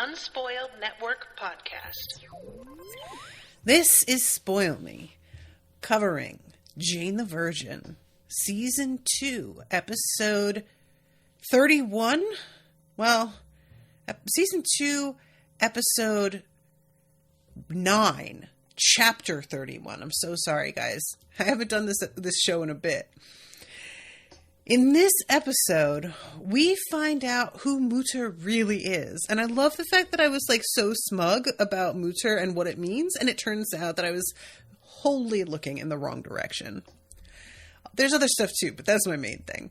Unspoiled Network podcast. This is Spoil Me, covering Jane the Virgin, Season 2, Episode 31? Well, Season 2, Episode 9, Chapter 31. I'm so sorry, guys. I haven't done this show in a bit. In this episode, we find out who Mutter really is. And I love the fact that I was so smug about Mutter and what it means. And it turns out that I was wholly looking in the wrong direction. There's other stuff too, but that's my main thing.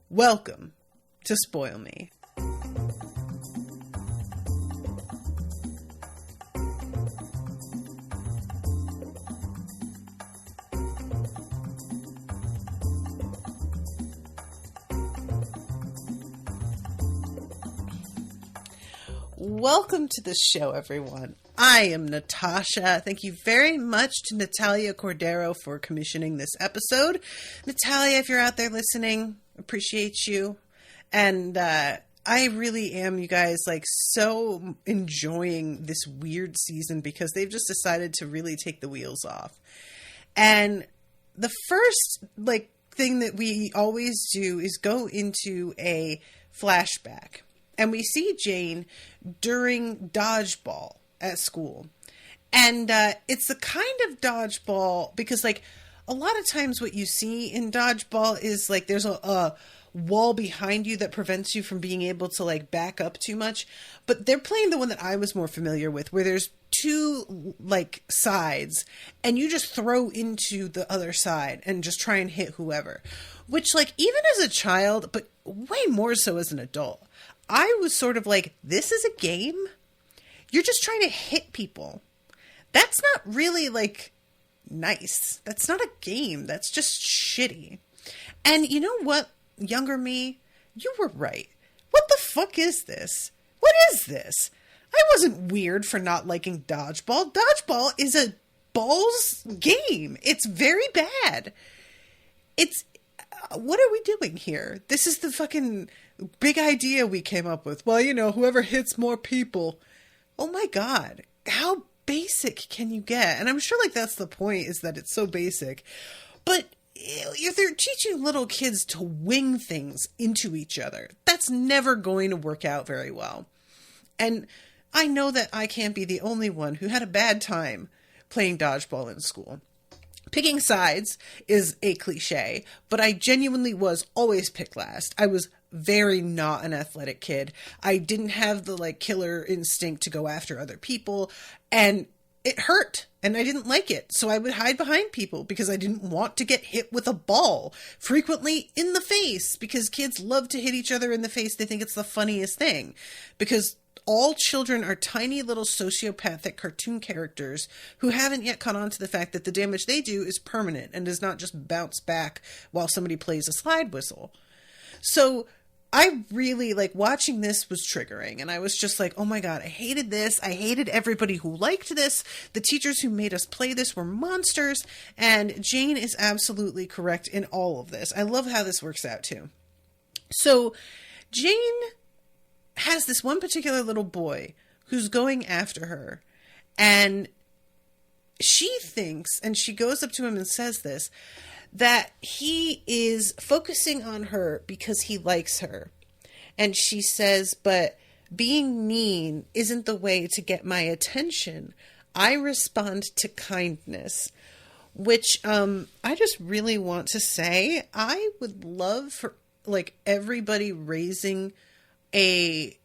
Welcome to Spoil Me. Welcome to the show, everyone. I am Natasha. Thank you very much to Natalia Cordero for commissioning this episode. Natalia, if you're out there listening, appreciate you. And I really am, you guys, so enjoying this weird season because they've just decided to really take the wheels off. And the first, thing that we always do is go into a flashback. And we see Jane during dodgeball at school. And it's the kind of dodgeball, because a lot of times what you see in dodgeball is there's a wall behind you that prevents you from being able to back up too much. But they're playing the one that I was more familiar with, where there's two sides and you just throw into the other side and just try and hit whoever. Which even as a child, but way more so as an adult, I was sort of this is a game? You're just trying to hit people. That's not really, nice. That's not a game. That's just shitty. And you know what, younger me? You were right. What the fuck is this? What is this? I wasn't weird for not liking dodgeball. Dodgeball is a balls game. It's very bad. What are we doing here? This is the fucking big idea we came up with. Well, whoever hits more people. Oh my God. How basic can you get? And I'm sure that's the point, is that it's so basic. But if they're teaching little kids to wing things into each other, that's never going to work out very well. And I know that I can't be the only one who had a bad time playing dodgeball in school. Picking sides is a cliche, but I genuinely was always picked last. I was very not an athletic kid. I didn't have the killer instinct to go after other people, and it hurt, and I didn't like it. So I would hide behind people because I didn't want to get hit with a ball, frequently in the face, because kids love to hit each other in the face. They think it's the funniest thing, because all children are tiny little sociopathic cartoon characters who haven't yet caught on to the fact that the damage they do is permanent and does not just bounce back while somebody plays a slide whistle. So I really, watching this was triggering, and I was just oh my God, I hated this. I hated everybody who liked this. The teachers who made us play this were monsters, and Jane is absolutely correct in all of this. I love how this works out too. So Jane has this one particular little boy who's going after her, and she thinks, and she goes up to him and says this, that he is focusing on her because he likes her. And she says, but being mean isn't the way to get my attention. I respond to kindness. Which I just really want to say, I would love for everybody raising a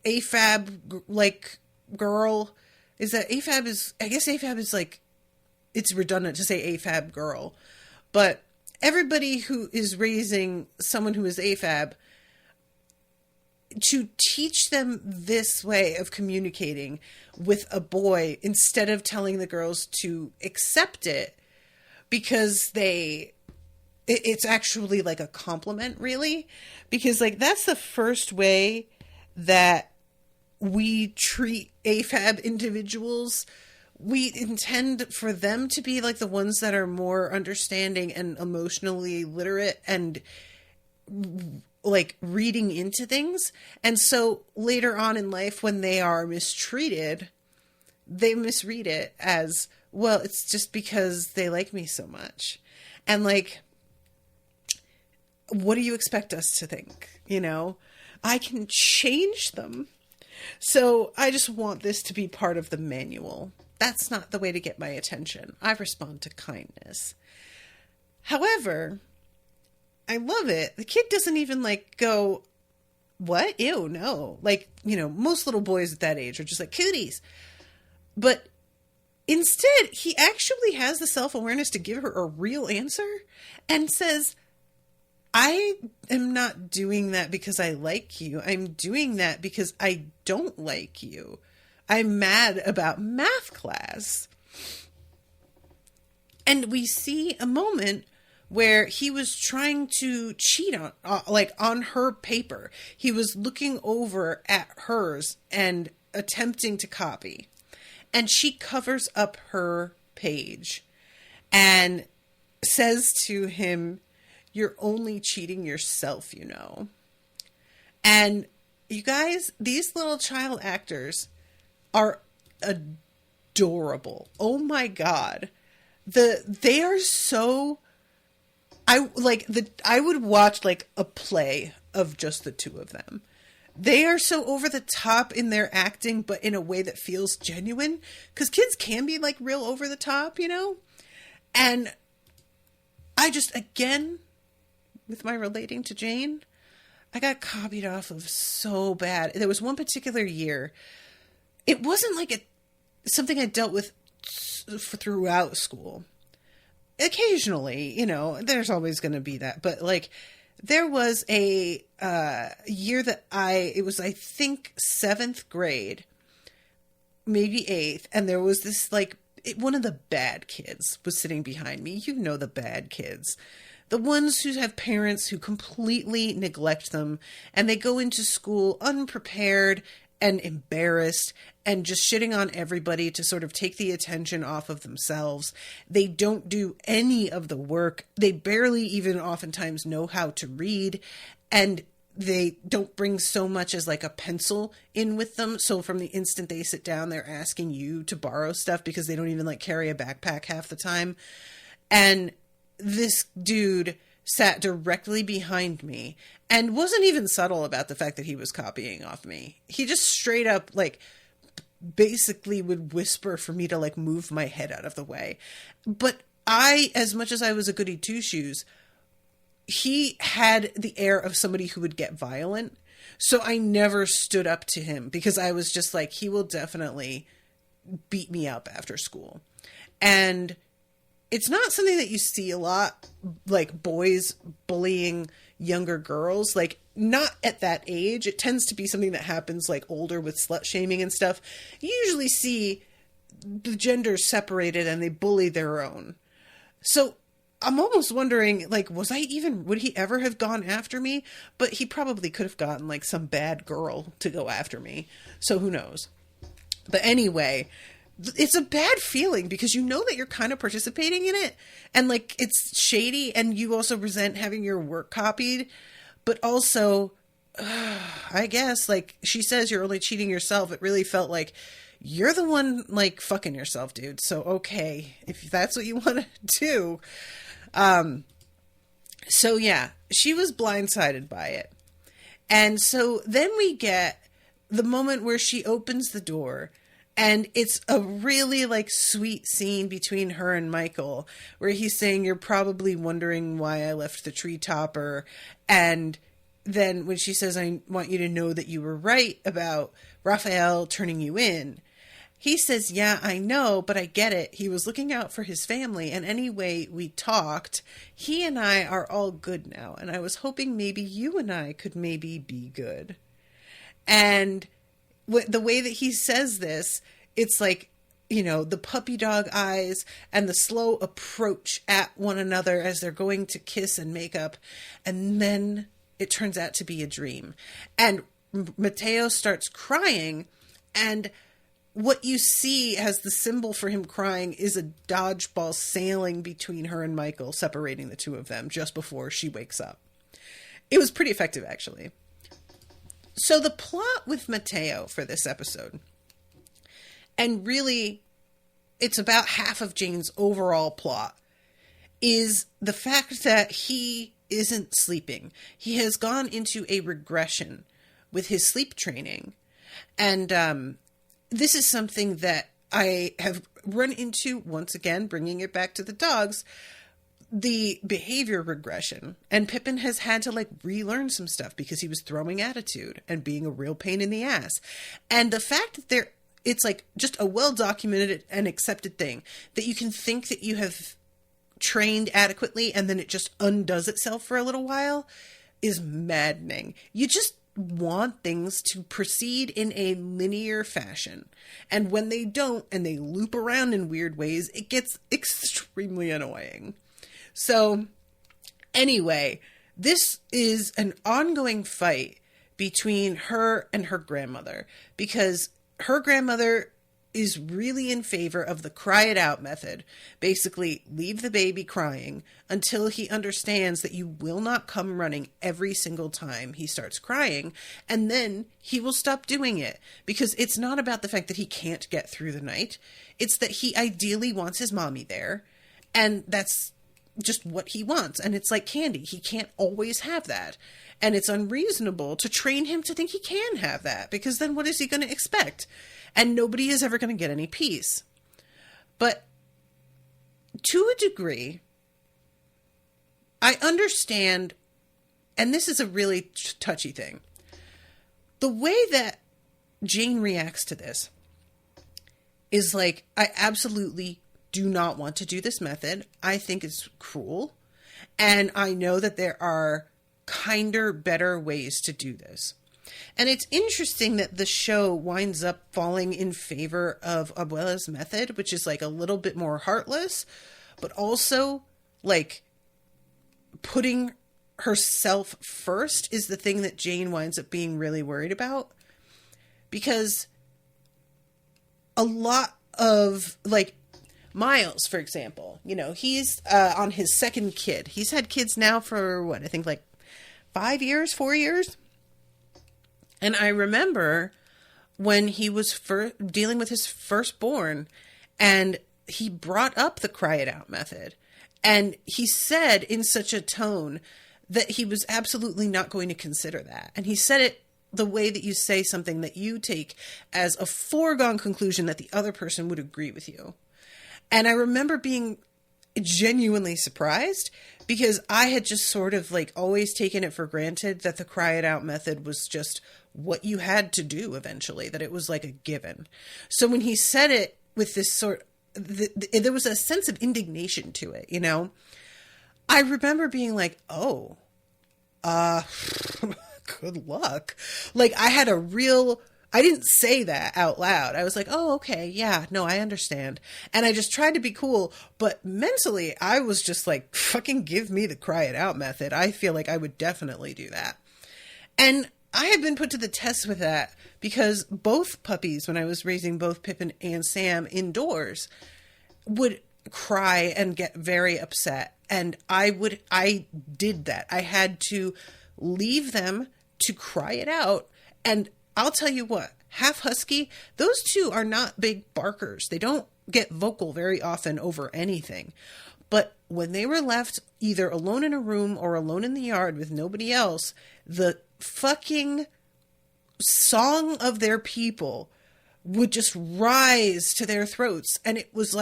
AFAB girl. Is that AFAB is, I guess AFAB is it's redundant to say AFAB girl, but everybody who is raising someone who is AFAB, to teach them this way of communicating with a boy instead of telling the girls to accept it because it's actually a compliment, really, because that's the first way that we treat AFAB individuals. We intend for them to be the ones that are more understanding and emotionally literate, and like reading into things. And so later on in life, when they are mistreated, they misread it as, well, it's just because they like me so much. And like, what do you expect us to think? You know, I can change them. So I just want this to be part of the manual. That's not the way to get my attention. I respond to kindness. However, I love it. The kid doesn't even like go, what? Ew, no. Like, you know, most little boys at that age are just like cooties. But instead, he actually has the self-awareness to give her a real answer and says, I am not doing that because I like you. I'm doing that because I don't like you. I'm mad about math class. And we see a moment where he was trying to cheat on her paper. He was looking over at hers and attempting to copy. And she covers up her page and says to him, you're only cheating yourself, you know. And you guys, these little child actors are adorable. Oh my God. They are so, I would watch like a play of just the two of them. They are so over the top in their acting, but in a way that feels genuine. Because kids can be like real over the top, you know? And I just, again, with my relating to Jane, I got copied off of so bad. There was one particular year. It wasn't like something I dealt with throughout school. Occasionally, you know, there's always going to be that. But like, there was a year that it was, I think, 7th grade, maybe 8th. And there was this like, one of the bad kids was sitting behind me. You know, the bad kids. The ones who have parents who completely neglect them, and they go into school unprepared and embarrassed and just shitting on everybody to sort of take the attention off of themselves. They don't do any of the work. They barely even oftentimes know how to read, and they don't bring so much as like a pencil in with them. So from the instant they sit down, they're asking you to borrow stuff because they don't even like carry a backpack half the time. And this dude sat directly behind me and wasn't even subtle about the fact that he was copying off me. He just straight up like basically would whisper for me to like move my head out of the way. But I, as much as I was a goody two shoes, he had the air of somebody who would get violent. So I never stood up to him because I was just like, he will definitely beat me up after school. And it's not something that you see a lot, like boys bullying younger girls, like not at that age. It tends to be something that happens like older with slut shaming and stuff. You usually see the genders separated and they bully their own. So I'm almost wondering, like, would he ever have gone after me? But he probably could have gotten like some bad girl to go after me. So who knows? But anyway, it's a bad feeling because you know that you're kind of participating in it and like it's shady, and you also resent having your work copied, but also I guess like she says you're only cheating yourself. It really felt like you're the one like fucking yourself, dude. So okay, if that's what you want to do. So yeah, she was blindsided by it. And so then we get the moment where she opens the door. And it's a really like sweet scene between her and Michael where he's saying, you're probably wondering why I left the tree topper. And then when she says, I want you to know that you were right about Raphael turning you in. He says, yeah, I know, but I get it. He was looking out for his family. And anyway, we talked. He and I are all good now. And I was hoping maybe you and I could maybe be good. And the way that he says this, it's like, you know, the puppy dog eyes and the slow approach at one another as they're going to kiss and make up. And then it turns out to be a dream. And Mateo starts crying, and what you see as the symbol for him crying is a dodgeball sailing between her and Michael, separating the two of them just before she wakes up. It was pretty effective, actually. So the plot with Mateo for this episode, and really it's about half of Jane's overall plot, is the fact that he isn't sleeping. He has gone into a regression with his sleep training. And this is something that I have run into, once again, bringing it back to the dogs, the behavior regression. And Pippin has had to relearn some stuff because he was throwing attitude and being a real pain in the ass. And the fact that it's just a well-documented and accepted thing that you can think that you have trained adequately and then it just undoes itself for a little while is maddening. You just want things to proceed in a linear fashion. And when they don't and they loop around in weird ways, it gets extremely annoying. So anyway, this is an ongoing fight between her and her grandmother because her grandmother is really in favor of the cry it out method. Basically, leave the baby crying until he understands that you will not come running every single time he starts crying, and then he will stop doing it. Because it's not about the fact that he can't get through the night. It's that he ideally wants his mommy there, and that's just what he wants. And it's like candy. He can't always have that. And it's unreasonable to train him to think he can have that, because then what is he going to expect? And nobody is ever going to get any peace. But to a degree, I understand, and this is a really touchy thing, the way that Jane reacts to this is I absolutely do not want to do this method. I think it's cruel. And I know that there are kinder, better ways to do this. And it's interesting that the show winds up falling in favor of Abuela's method, which is a little bit more heartless, but also putting herself first is the thing that Jane winds up being really worried about. Because a lot of Miles, for example, he's on his second kid. He's had kids now for what, I think 4 years. And I remember when he was dealing with his firstborn and he brought up the cry it out method. And he said in such a tone that he was absolutely not going to consider that. And he said it the way that you say something that you take as a foregone conclusion that the other person would agree with you. And I remember being genuinely surprised because I had just sort of always taken it for granted that the cry it out method was just what you had to do eventually, that it was a given. So when he said it with this there was a sense of indignation to it, I remember being oh, good luck. I didn't say that out loud. I was oh, okay, yeah, no, I understand. And I just tried to be cool, but mentally I was just fucking give me the cry it out method. I feel I would definitely do that. And I have been put to the test with that because both puppies, when I was raising both Pippin and Sam indoors, would cry and get very upset. And I did that. I had to leave them to cry it out. And I'll tell you what, half husky, those two are not big barkers. They don't get vocal very often over anything. But when they were left either alone in a room or alone in the yard with nobody else, the fucking song of their people would just rise to their throats. And it was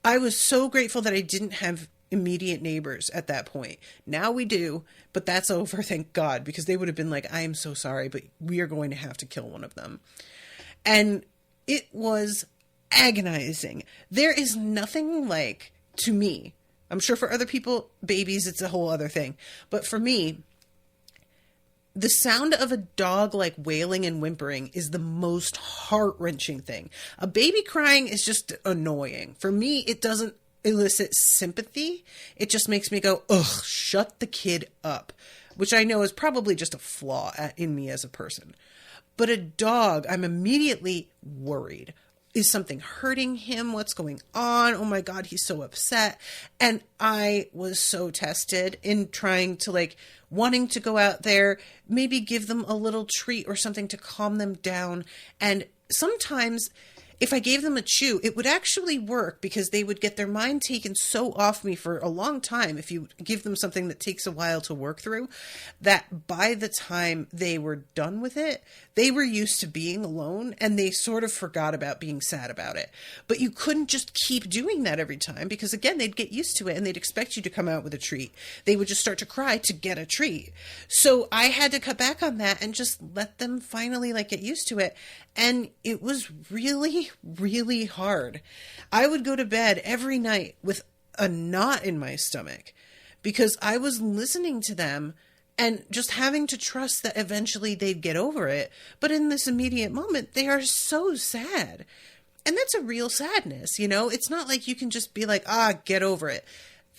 I was so grateful that I didn't have immediate neighbors at that point. Now we do, but that's over, thank God, because they would have been I am so sorry, but we are going to have to kill one of them. And it was agonizing. There is nothing to me, I'm sure for other people, babies, it's a whole other thing. But for me, the sound of a dog wailing and whimpering is the most heart-wrenching thing. A baby crying is just annoying. For me, it doesn't elicit sympathy. It just makes me go, ugh, shut the kid up, which I know is probably just a flaw in me as a person. But a dog, I'm immediately worried. Is something hurting him? What's going on? Oh my God, he's so upset. And I was so tested in trying to like wanting to go out there, maybe give them a little treat or something to calm them down. And sometimes if I gave them a chew, it would actually work because they would get their mind taken so off me for a long time. If you give them something that takes a while to work through, that by the time they were done with it, they were used to being alone and they sort of forgot about being sad about it. But you couldn't just keep doing that every time because again, they'd get used to it and they'd expect you to come out with a treat. They would just start to cry to get a treat. So I had to cut back on that and just let them finally like get used to it. And it was really, really hard. I would go to bed every night with a knot in my stomach because I was listening to them and just having to trust that eventually they'd get over it. But in this immediate moment, they are so sad. And that's a real sadness, you know? It's not like you can just be like, get over it.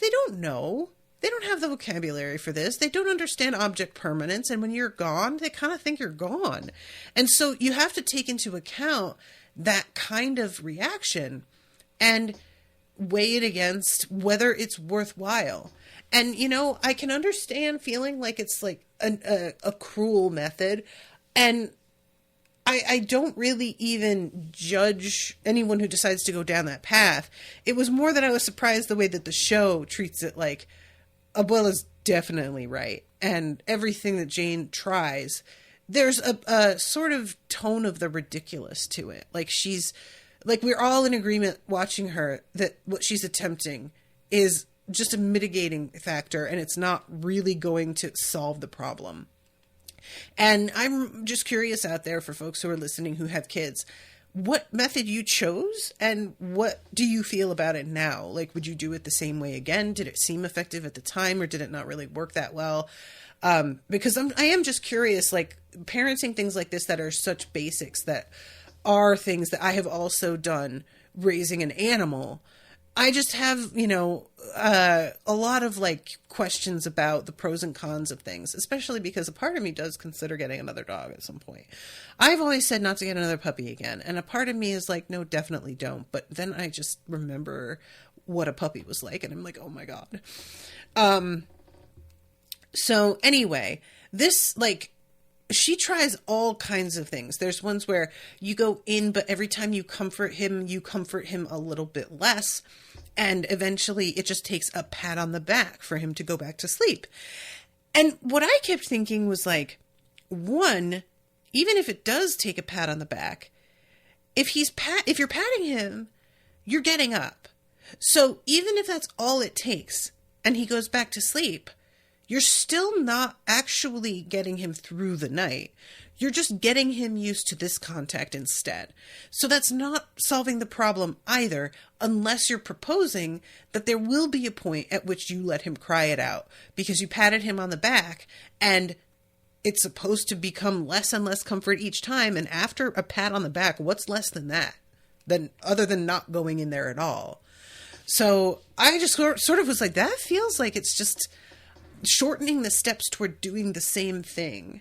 They don't know. They don't have the vocabulary for this. They don't understand object permanence. And when you're gone, they kind of think you're gone. And so you have to take into account that kind of reaction and weigh it against whether it's worthwhile. And, you know, I can understand feeling like it's like a cruel method. And I don't really even judge anyone who decides to go down that path. It was more that I was surprised the way that the show treats it like, Abuela's definitely right. And everything that Jane tries, there's a sort of tone of the ridiculous to it. Like we're all in agreement watching her that what she's attempting is just a mitigating factor and it's not really going to solve the problem. And I'm just curious out there for folks who are listening who have kids, what method you chose and what do you feel about it now? Like, would you do it the same way again? Did it seem effective at the time or did it not really work that well? Because I am just curious, like parenting things like this that are such basics that are things that I have also done raising an animal. I just have, you know, a lot of like questions about the pros and cons of things, especially because a part of me does consider getting another dog at some point. I've always said not to get another puppy again. And a part of me is like, no, definitely don't. But then I just remember what a puppy was like. And I'm like, oh my God. So anyway, this like, she tries all kinds of things. There's ones where you go in, but every time you comfort him a little bit less. And eventually it just takes a pat on the back for him to go back to sleep. And what I kept thinking was like, one, even if it does take a pat on the back, if you're patting him, you're getting up. So even if that's all it takes and he goes back to sleep, you're still not actually getting him through the night. You're just getting him used to this contact instead. So that's not solving the problem either, unless you're proposing that there will be a point at which you let him cry it out because you patted him on the back and it's supposed to become less and less comfort each time. And after a pat on the back, what's less than that? Other than not going in there at all. So I just sort of was like, that feels like it's just shortening the steps toward doing the same thing.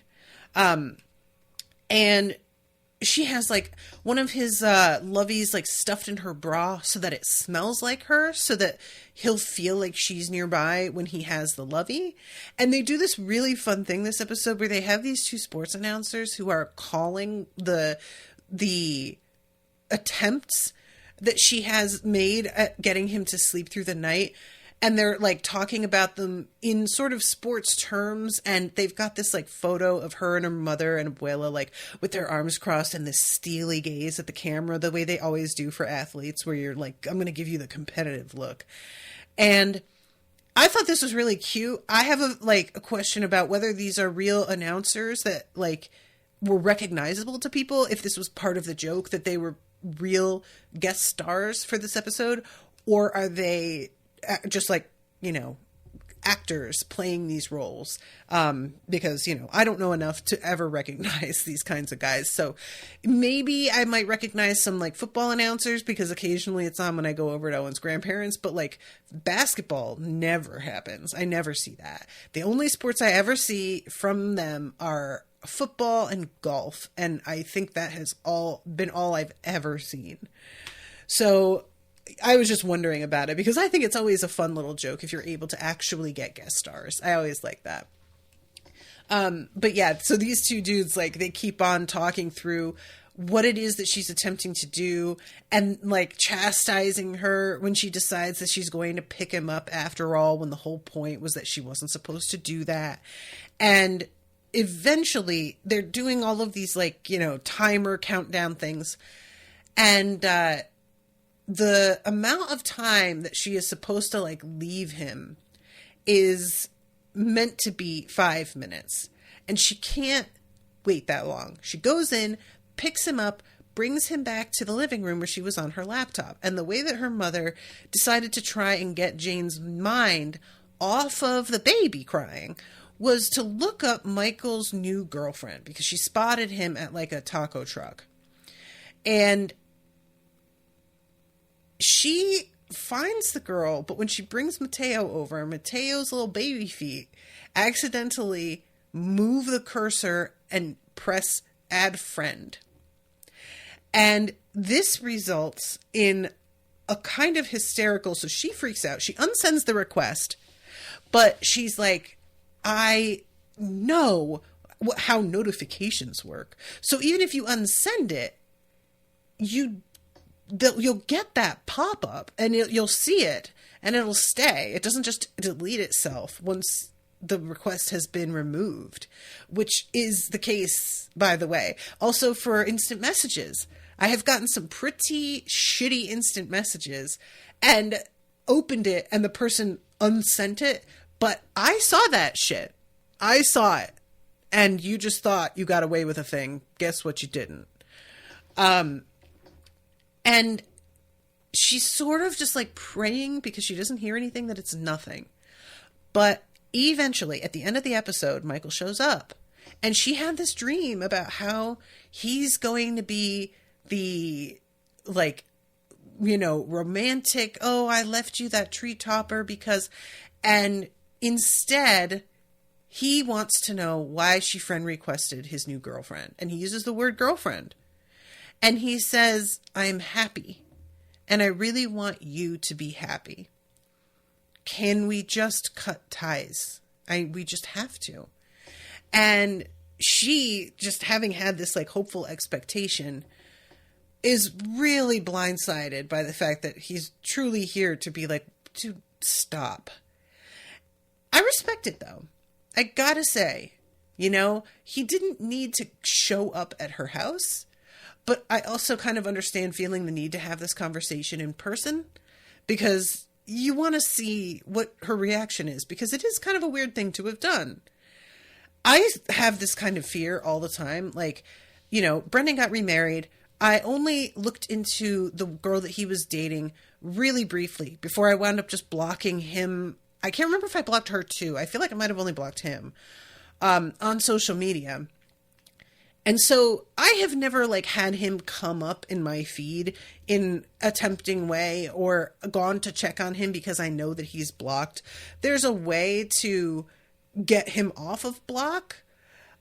And she has like one of his loveys like stuffed in her bra so that it smells like her, so that he'll feel like she's nearby when he has the lovey. And they do this really fun thing this episode where they have these two sports announcers who are calling the attempts that she has made at getting him to sleep through the night. And they're like talking about them in sort of sports terms. And they've got this like photo of her and her mother and Abuela, like with their arms crossed and this steely gaze at the camera, the way they always do for athletes, where you're like, I'm going to give you the competitive look. And I thought this was really cute. I have a question about whether these are real announcers that like were recognizable to people. If this was part of the joke that they were real guest stars for this episode, or are they just like, you know, actors playing these roles, because, you know, I don't know enough to ever recognize these kinds of guys. So maybe I might recognize some like football announcers because occasionally it's on when I go over to Owen's grandparents, but like basketball never happens. I never see that. The only sports I ever see from them are football and golf. And I think that has been all I've ever seen. So I was just wondering about it because I think it's always a fun little joke if you're able to actually get guest stars. I always like that. But yeah, so these two dudes, like, they keep on talking through what it is that she's attempting to do and like chastising her when she decides that she's going to pick him up after all, when the whole point was that she wasn't supposed to do that. And eventually they're doing all of these, like, you know, timer countdown things. And, the amount of time that she is supposed to, like, leave him is meant to be 5 minutes. And she can't wait that long. She goes in, picks him up, brings him back to the living room where she was on her laptop. And the way that her mother decided to try and get Jane's mind off of the baby crying was to look up Michael's new girlfriend, because she spotted him at, like, a taco truck. And she finds the girl, but when she brings Mateo over, Mateo's little baby feet accidentally move the cursor and press add friend. And this results in a kind of hysterical, so she freaks out. She unsends the request, but she's like, I know how notifications work. So even if you unsend it, you'll get that pop-up and you'll see it and it'll stay. It doesn't just delete itself once the request has been removed, which is the case, by the way. Also for instant messages. I have gotten some pretty shitty instant messages and opened it and the person unsent it, but I saw that shit. I saw it. And you just thought you got away with a thing. Guess what? You didn't. And she's sort of just like praying because she doesn't hear anything that it's nothing. But eventually, at the end of the episode, Michael shows up. And she had this dream about how he's going to be the, like, you know, romantic, oh, I left you that tree topper because, and instead, he wants to know why she friend requested his new girlfriend. And he uses the word girlfriend. And he says, I'm happy. And I really want you to be happy. Can we just cut ties? We just have to. And she, just having had this like hopeful expectation, is really blindsided by the fact that he's truly here to be like, to stop. I respect it though. I gotta say, you know, he didn't need to show up at her house, but I also kind of understand feeling the need to have this conversation in person because you want to see what her reaction is, because it is kind of a weird thing to have done. I have this kind of fear all the time. Like, you know, Brendan got remarried. I only looked into the girl that he was dating really briefly before I wound up just blocking him. I can't remember if I blocked her too. I feel like I might have only blocked him on social media. And so I have never like had him come up in my feed in a tempting way or gone to check on him because I know that he's blocked. There's a way to get him off of block.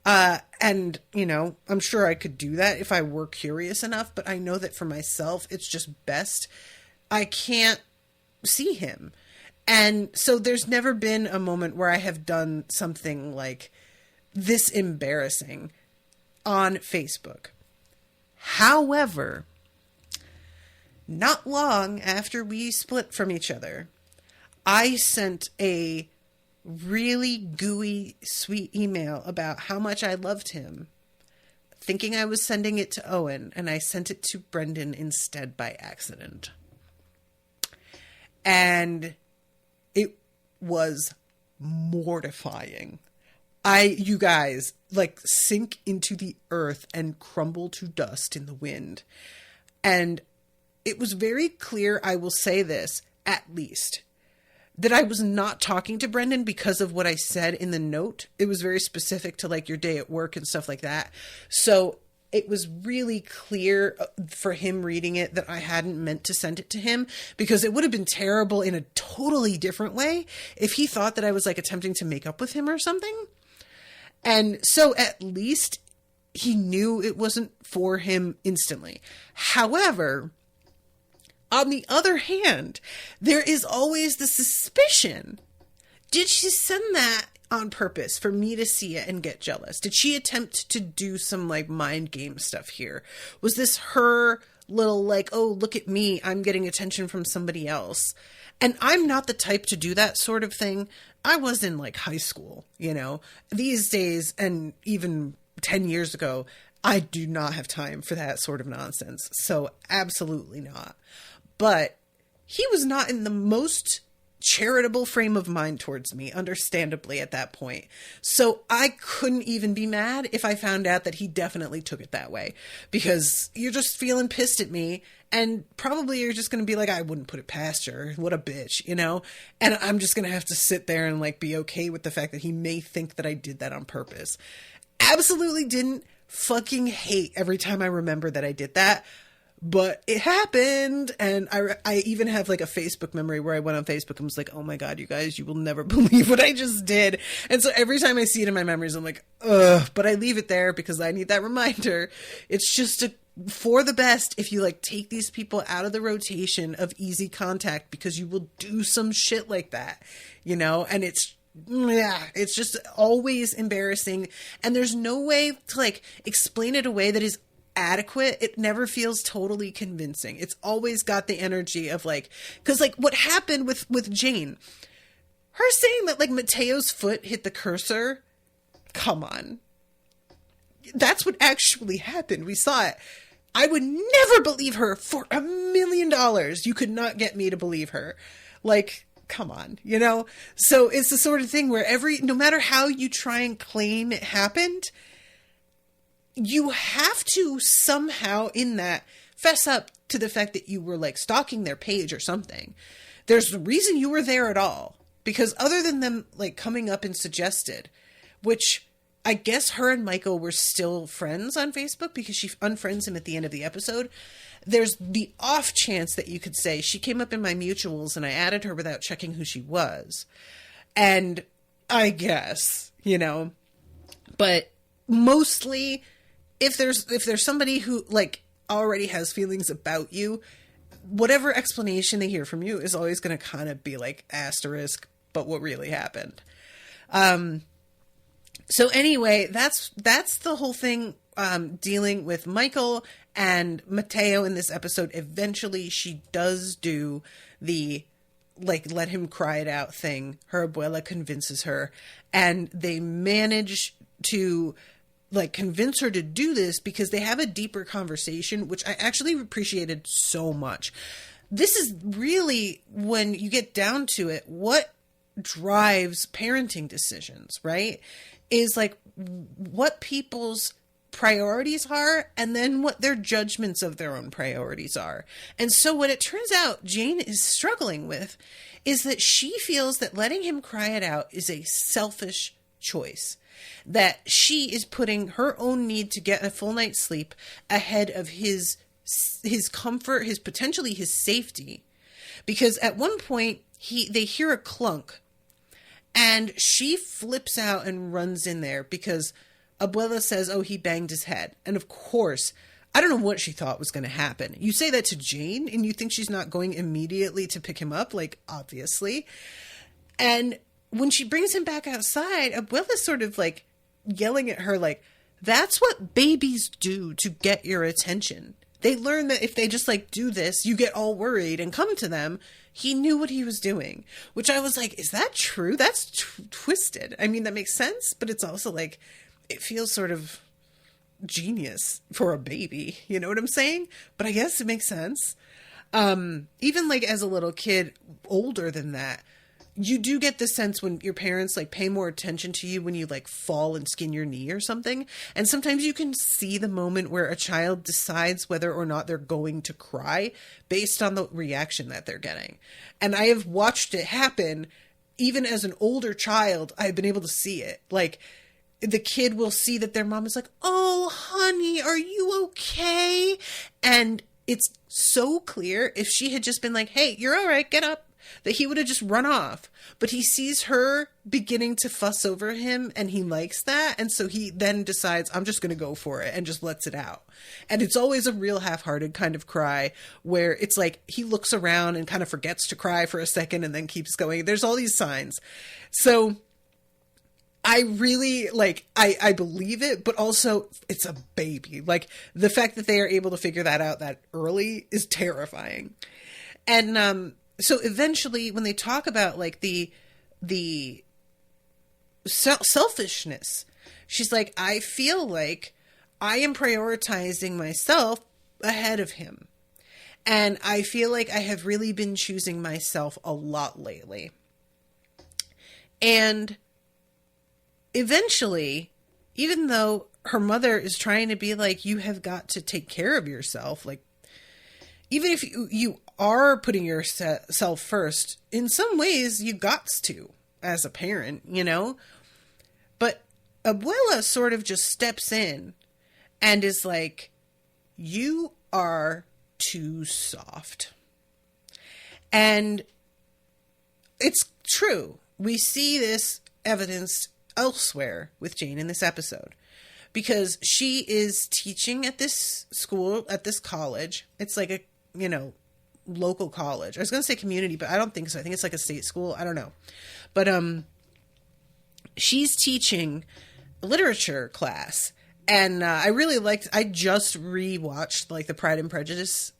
And, you know, I'm sure I could do that if I were curious enough, but I know that for myself, it's just best. I can't see him. And so there's never been a moment where I have done something like this embarrassing on Facebook. However, not long after we split from each other, I sent a really gooey, sweet email about how much I loved him, thinking I was sending it to Owen, and I sent it to Brendan instead by accident. And it was mortifying. You guys, like, sink into the earth and crumble to dust in the wind. And it was very clear, I will say this, at least, that I was not talking to Brendan because of what I said in the note. It was very specific to, like, your day at work and stuff like that. So it was really clear for him reading it that I hadn't meant to send it to him, because it would have been terrible in a totally different way if he thought that I was, like, attempting to make up with him or something. And so at least he knew it wasn't for him instantly. However, on the other hand, there is always the suspicion. Did she send that on purpose for me to see it and get jealous? Did she attempt to do some like mind game stuff here? Was this her little like, oh, look at me, I'm getting attention from somebody else? And I'm not the type to do that sort of thing. I was in like high school, you know. These days, and even 10 years ago, I do not have time for that sort of nonsense. So absolutely not. But he was not in the most charitable frame of mind towards me, understandably, at that point. So I couldn't even be mad if I found out that he definitely took it that way, because you're just feeling pissed at me, and probably you're just going to be like, I wouldn't put it past her. What a bitch, you know? And I'm just going to have to sit there and like be okay with the fact that he may think that I did that on purpose. Absolutely didn't. Fucking hate every time I remember that I did that. But it happened, and I even have like a Facebook memory where I went on Facebook and was like, oh my God, you guys, you will never believe what I just did. And so every time I see it in my memories, I'm like, ugh, but I leave it there because I need that reminder. It's just for the best if you like take these people out of the rotation of easy contact, because you will do some shit like that, you know? And it's just always embarrassing. And there's no way to like explain it away that is adequate. It never feels totally convincing. It's always got the energy of like, because like what happened with Jane, her saying that like Mateo's foot hit the cursor, come on, that's what actually happened. We saw it. I would never believe her for $1,000,000. You could not get me to believe her. Like, come on, you know? So it's the sort of thing where no matter how you try and claim it happened, you have to somehow in that fess up to the fact that you were like stalking their page or something. There's a reason you were there at all, because other than them like coming up and suggested, which I guess her and Michael were still friends on Facebook because she unfriends him at the end of the episode. There's the off chance that you could say she came up in my mutuals and I added her without checking who she was. And I guess, you know, but mostly if there's somebody who like already has feelings about you, whatever explanation they hear from you is always going to kind of be like asterisk, but what really happened. So anyway, that's the whole thing, dealing with Michael and Mateo in this episode. Eventually she does do the like let him cry it out thing. Her abuela convinces her, and they manage to like convince her to do this because they have a deeper conversation, which I actually appreciated so much. This is really, when you get down to it, what drives parenting decisions, right? Is like what people's priorities are, and then what their judgments of their own priorities are. And so what it turns out Jane is struggling with is that she feels that letting him cry it out is a selfish choice, that she is putting her own need to get a full night's sleep ahead of his comfort, his potentially his safety. Because at one point they hear a clunk, and she flips out and runs in there because Abuela says, oh, he banged his head. And of course, I don't know what she thought was going to happen. You say that to Jane and you think she's not going immediately to pick him up, like, obviously. And when she brings him back outside, Abuela's sort of like yelling at her, like, that's what babies do to get your attention. They learn that if they just like do this, you get all worried and come to them. He knew what he was doing, which I was like, is that true? That's twisted. I mean, that makes sense, but it's also like, it feels sort of genius for a baby. You know what I'm saying? But I guess it makes sense. Even like as a little kid, older than that, you do get the sense when your parents like pay more attention to you when you like fall and skin your knee or something. And sometimes you can see the moment where a child decides whether or not they're going to cry based on the reaction that they're getting. And I have watched it happen even as an older child. I've been able to see it. Like the kid will see that their mom is like, oh, honey, are you okay? And it's so clear. If she had just been like, hey, you're all right, get up, that he would have just run off. But he sees her beginning to fuss over him and he likes that. And so he then decides, I'm just going to go for it, and just lets it out. And it's always a real half-hearted kind of cry where it's like he looks around and kind of forgets to cry for a second and then keeps going. There's all these signs. So I really, like, I believe it, but also it's a baby. Like, the fact that they are able to figure that out that early is terrifying. And so eventually when they talk about, like, the selfishness, she's like, I feel like I am prioritizing myself ahead of him. And I feel like I have really been choosing myself a lot lately. And eventually, even though her mother is trying to be like, you have got to take care of yourself, like, even if you are putting yourself first, in some ways you got to, as a parent, you know? But Abuela sort of just steps in and is like, you are too soft. And it's true. We see this evidenced elsewhere with Jane in this episode, because she is teaching at this school, at this college. It's like a, you know, local college. I was going to say community, but I don't think so. I think it's like a state school. I don't know. But she's teaching a literature class, and I really liked, I just rewatched like the Pride and Prejudice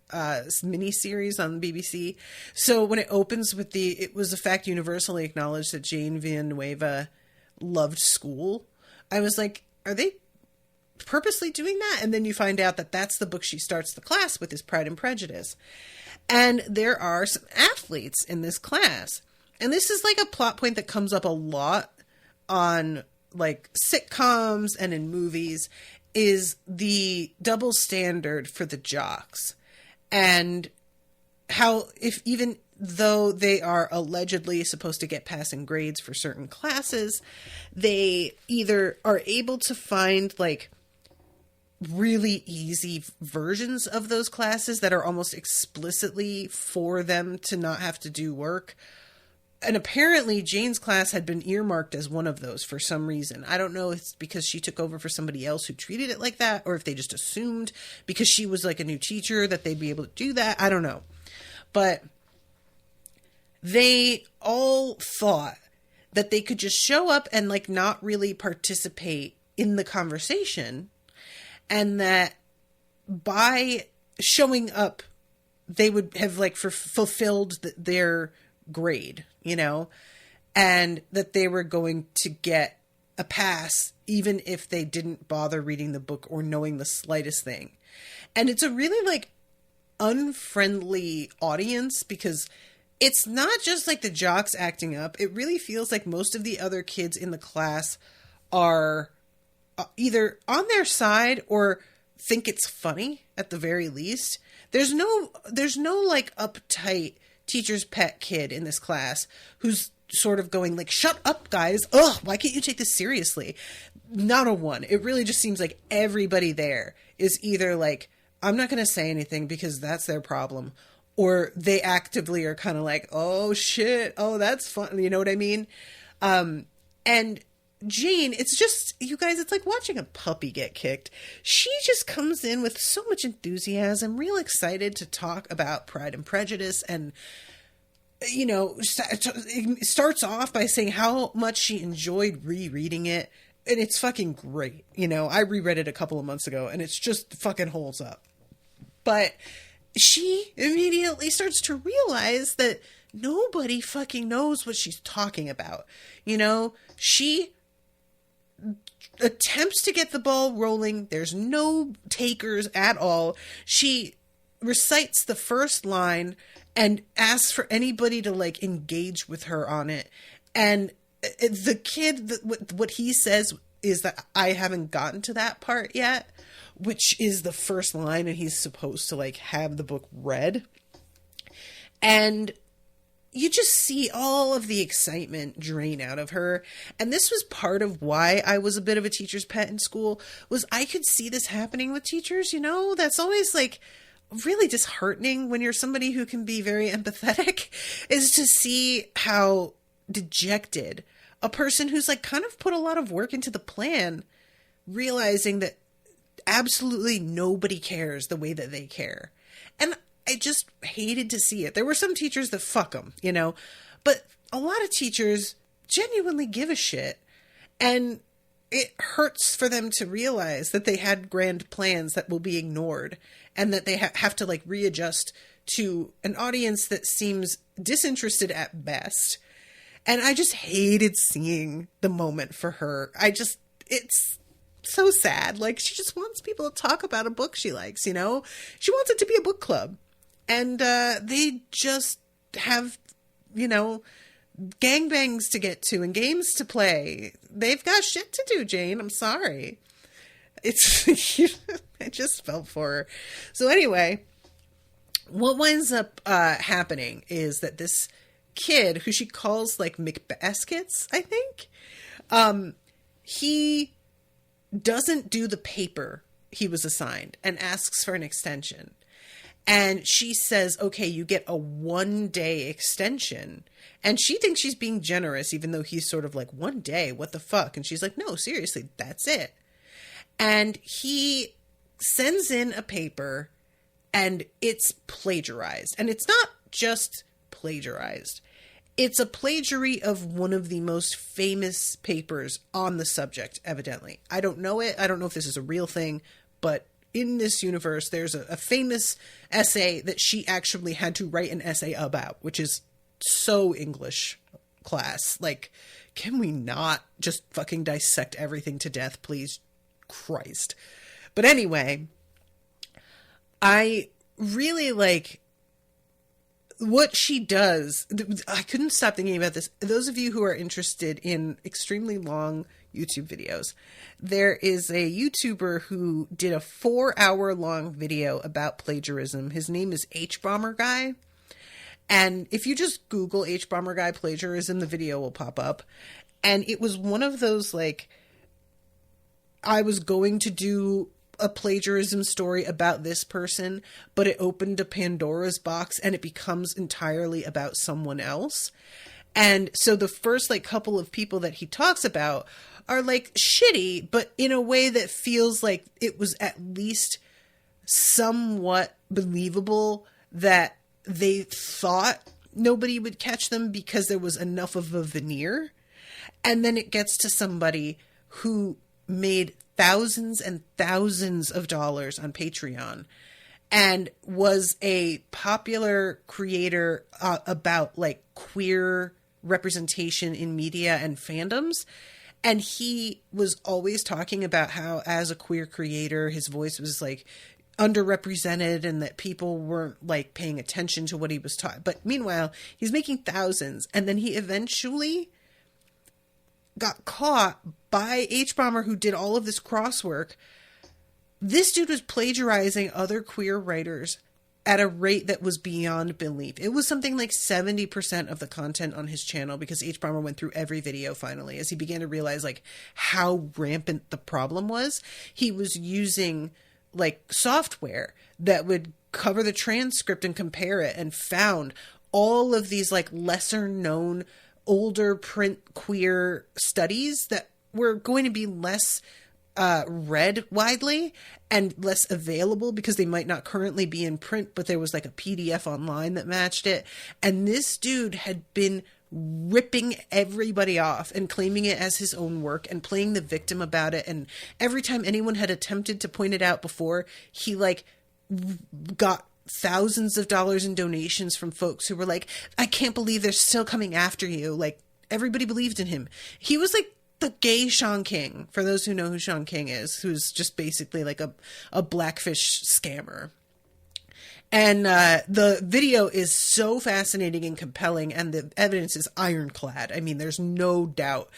mini-series on BBC. So when it opens with it was a fact universally acknowledged that Jane Villanueva loved school, I was like, are they purposely doing that? And then you find out that that's the book she starts the class with, is Pride and Prejudice. And there are some athletes in this class. And this is like a plot point that comes up a lot on like sitcoms and in movies, is the double standard for the jocks. And how, if even though they are allegedly supposed to get passing grades for certain classes, they either are able to find like really easy versions of those classes that are almost explicitly for them to not have to do work. And apparently Jane's class had been earmarked as one of those for some reason. I don't know if it's because she took over for somebody else who treated it like that, or if they just assumed because she was like a new teacher that they'd be able to do that. I don't know. But they all thought that they could just show up and like not really participate in the conversation, and that by showing up they would have like fulfilled their grade, you know, and that they were going to get a pass even if they didn't bother reading the book or knowing the slightest thing. And it's a really like unfriendly audience, because it's not just like the jocks acting up. It really feels like most of the other kids in the class are either on their side or think it's funny at the very least. There's no like uptight teacher's pet kid in this class who's sort of going like, shut up guys. Ugh, why can't you take this seriously? Not a one. It really just seems like everybody there is either like, I'm not going to say anything because that's their problem, or they actively are kind of like, oh shit, oh that's fun, you know what I mean? And Jane, it's just, you guys, it's like watching a puppy get kicked. She just comes in with so much enthusiasm, real excited to talk about Pride and Prejudice, and, you know, starts off by saying how much she enjoyed rereading it, and it's fucking great. You know, I reread it a couple of months ago, and it's just fucking holds up. But she immediately starts to realize that nobody fucking knows what she's talking about. You know, she attempts to get the ball rolling. There's no takers at all. She recites the first line and asks for anybody to like engage with her on it. And the kid, what he says is that I haven't gotten to that part yet, which is the first line, and he's supposed to like have the book read. And you just see all of the excitement drain out of her. And this was part of why I was a bit of a teacher's pet in school, was I could see this happening with teachers, you know? That's always like really disheartening when you're somebody who can be very empathetic is to see how dejected a person who's like kind of put a lot of work into the plan, realizing that absolutely nobody cares the way that they care. And I just hated to see it. There were some teachers that fuck them, you know, but a lot of teachers genuinely give a shit. And it hurts for them to realize that they had grand plans that will be ignored and that they have to like readjust to an audience that seems disinterested at best. And I just hated seeing the moment for her. It's so sad. Like, she just wants people to talk about a book she likes, you know? She wants it to be a book club. And they just have, you know, gangbangs to get to and games to play. They've got shit to do, Jane. I'm sorry. I just felt for her. So anyway, what winds up happening is that this kid, who she calls like McBaskets, I think, he doesn't do the paper he was assigned and asks for an extension. And she says, okay, you get a 1-day extension. And she thinks she's being generous, even though he's sort of like, 1 day, what the fuck? And she's like, no, seriously, that's it. And he sends in a paper and it's plagiarized. And it's not just plagiarized. It's a plagiary of one of the most famous papers on the subject, evidently. I don't know it. I don't know if this is a real thing, but in this universe, there's a famous essay that she actually had to write an essay about, which is so English class. Like, can we not just fucking dissect everything to death, please? Christ. But anyway, I really like what she does. I couldn't stop thinking about this. Those of you who are interested in extremely long YouTube videos, there is a YouTuber who did a 4-hour-long video about plagiarism. His name is H-Bomber Guy. And if you just Google H-Bomber Guy plagiarism, the video will pop up. And it was one of those, like, I was going to do a plagiarism story about this person, but it opened a Pandora's box and it becomes entirely about someone else. And so the first like couple of people that he talks about are like shitty, but in a way that feels like it was at least somewhat believable that they thought nobody would catch them because there was enough of a veneer. And then it gets to somebody who made thousands and thousands of dollars on Patreon and was a popular creator about like queer representation in media and fandoms. And he was always talking about how as a queer creator, his voice was like underrepresented and that people weren't like paying attention to what he was taught. But meanwhile, he's making thousands. And then he eventually got caught by H-Bomber, who did all of this crosswork. This dude was plagiarizing other queer writers at a rate that was beyond belief. It was something like 70% of the content on his channel, because H-Bomber went through every video finally as he began to realize like how rampant the problem was. He was using like software that would cover the transcript and compare it, and found all of these like lesser known older print queer studies that were going to be less read widely and less available because they might not currently be in print, but there was like a PDF online that matched it. And this dude had been ripping everybody off and claiming it as his own work and playing the victim about it. And every time anyone had attempted to point it out before, he like got thousands of dollars in donations from folks who were like, I can't believe they're still coming after you. Like, everybody believed in him. He was like the gay Sean King, for those who know who Sean King is, who's just basically like a Blackfish scammer. And the video is so fascinating and compelling, and the evidence is ironclad. I mean, there's no doubt.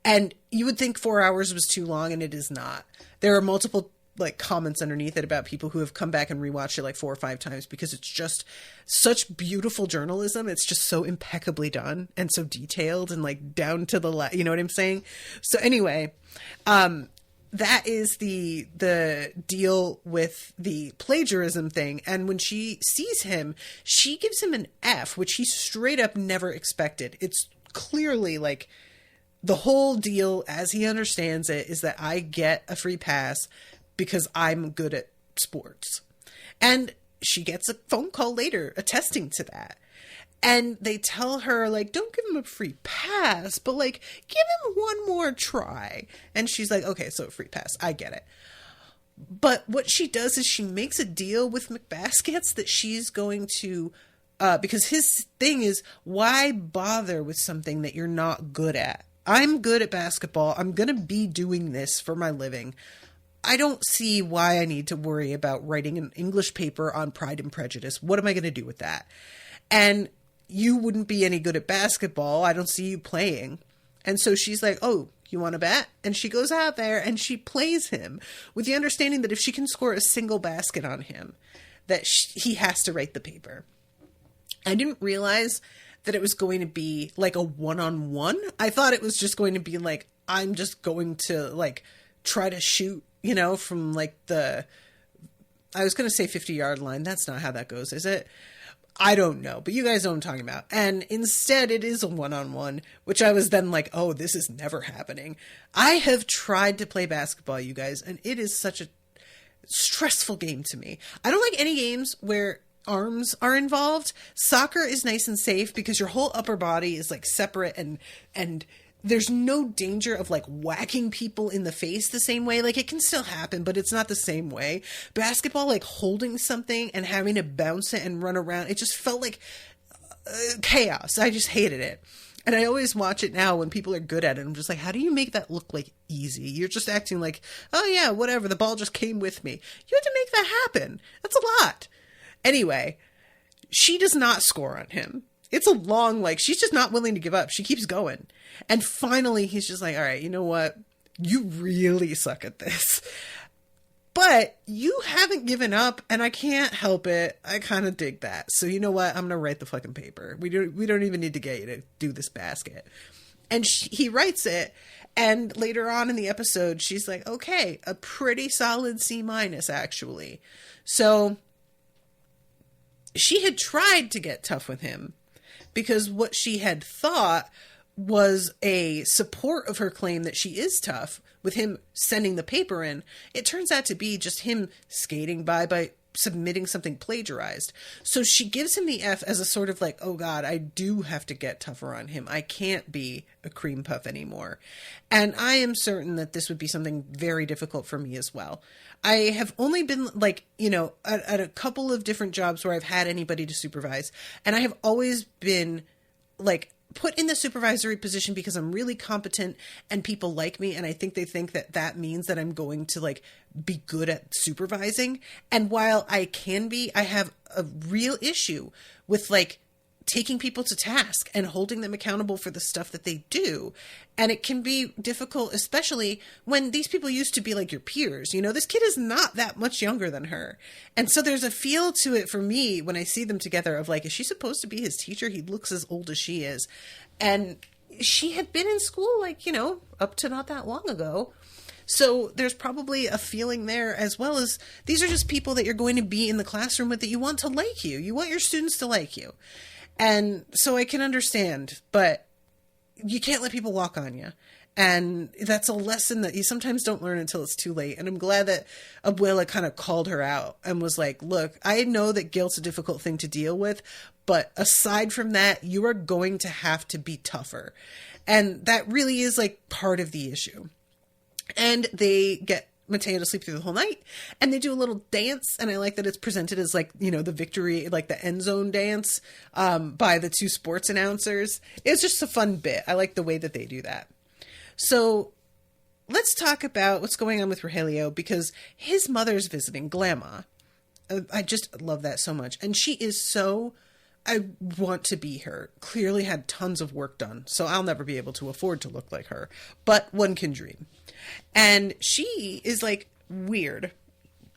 And you would think 4 hours was too long, and it is not. There are multiple like comments underneath it about people who have come back and rewatched it like 4 or 5 times because it's just such beautiful journalism. It's just so impeccably done and so detailed and like down to the you know what I'm saying? So anyway, that is the deal with the plagiarism thing. And when she sees him, she gives him an F, which he straight up never expected. It's clearly like the whole deal, as he understands it, is that I get a free pass because I'm good at sports. And she gets a phone call later attesting to that. And they tell her, like, don't give him a free pass, but, like, give him one more try. And she's like, okay, so a free pass. I get it. But what she does is she makes a deal with McBaskets that she's going to, because his thing is, why bother with something that you're not good at? I'm good at basketball. I'm going to be doing this for my living. I don't see why I need to worry about writing an English paper on Pride and Prejudice. What am I going to do with that? And you wouldn't be any good at basketball. I don't see you playing. And so she's like, oh, you want to bet? And she goes out there and she plays him with the understanding that if she can score a single basket on him, that he has to write the paper. I didn't realize that it was going to be like a one-on-one. I thought it was just going to be like, I'm just going to like try to shoot, you know, from like I was going to say 50-yard line. That's not how that goes, is it? I don't know, but you guys know what I'm talking about. And instead it is a one-on-one, which I was then like, oh, this is never happening. I have tried to play basketball, you guys, and it is such a stressful game to me. I don't like any games where arms are involved. Soccer is nice and safe because your whole upper body is like separate and there's no danger of like whacking people in the face the same way. Like it can still happen, but it's not the same way. Basketball, like holding something and having to bounce it and run around, it just felt like chaos. I just hated it. And I always watch it now when people are good at it. I'm just like, how do you make that look like easy? You're just acting like, oh yeah, whatever. The ball just came with me. You had to make that happen. That's a lot. Anyway, she does not score on him. It's a long, like, she's just not willing to give up. She keeps going. And finally, he's just like, all right, you know what? You really suck at this. But you haven't given up, and I can't help it. I kind of dig that. So you know what? I'm going to write the fucking paper. We don't even need to get you to do this basket. And he writes it, and later on in the episode, she's like, okay, a pretty solid C-, actually. So she had tried to get tough with him, because what she had thought was a support of her claim that she is tough with him sending the paper in. It turns out to be just him skating by submitting something plagiarized. So she gives him the F as a sort of like, oh God, I do have to get tougher on him. I can't be a cream puff anymore. And I am certain that this would be something very difficult for me as well. I have only been like, you know, at a couple of different jobs where I've had anybody to supervise. And I have always been like put in the supervisory position because I'm really competent and people like me. And I think they think that that means that I'm going to like be good at supervising. And while I can be, I have a real issue with like taking people to task and holding them accountable for the stuff that they do. And it can be difficult, especially when these people used to be like your peers. You know, this kid is not that much younger than her. And so there's a feel to it for me when I see them together of like, is she supposed to be his teacher? He looks as old as she is. And she had been in school like, you know, up to not that long ago. So there's probably a feeling there, as well as these are just people that you're going to be in the classroom with that you want to like you. You want your students to like you. And so I can understand, but you can't let people walk on you. And that's a lesson that you sometimes don't learn until it's too late. And I'm glad that Abuela kind of called her out and was like, look, I know that guilt's a difficult thing to deal with, but aside from that, you are going to have to be tougher. And that really is like part of the issue. And they get Mateo to sleep through the whole night, and they do a little dance, and I like that it's presented as like, you know, the victory, like the end zone dance by the two sports announcers. It's just a fun bit. I like the way that they do that. So let's talk about what's going on with Rogelio, because his mother's visiting, Grandma. I just love that so much. And she is so, I want to be her. Clearly had tons of work done, so I'll never be able to afford to look like her, but one can dream. And she is like weird.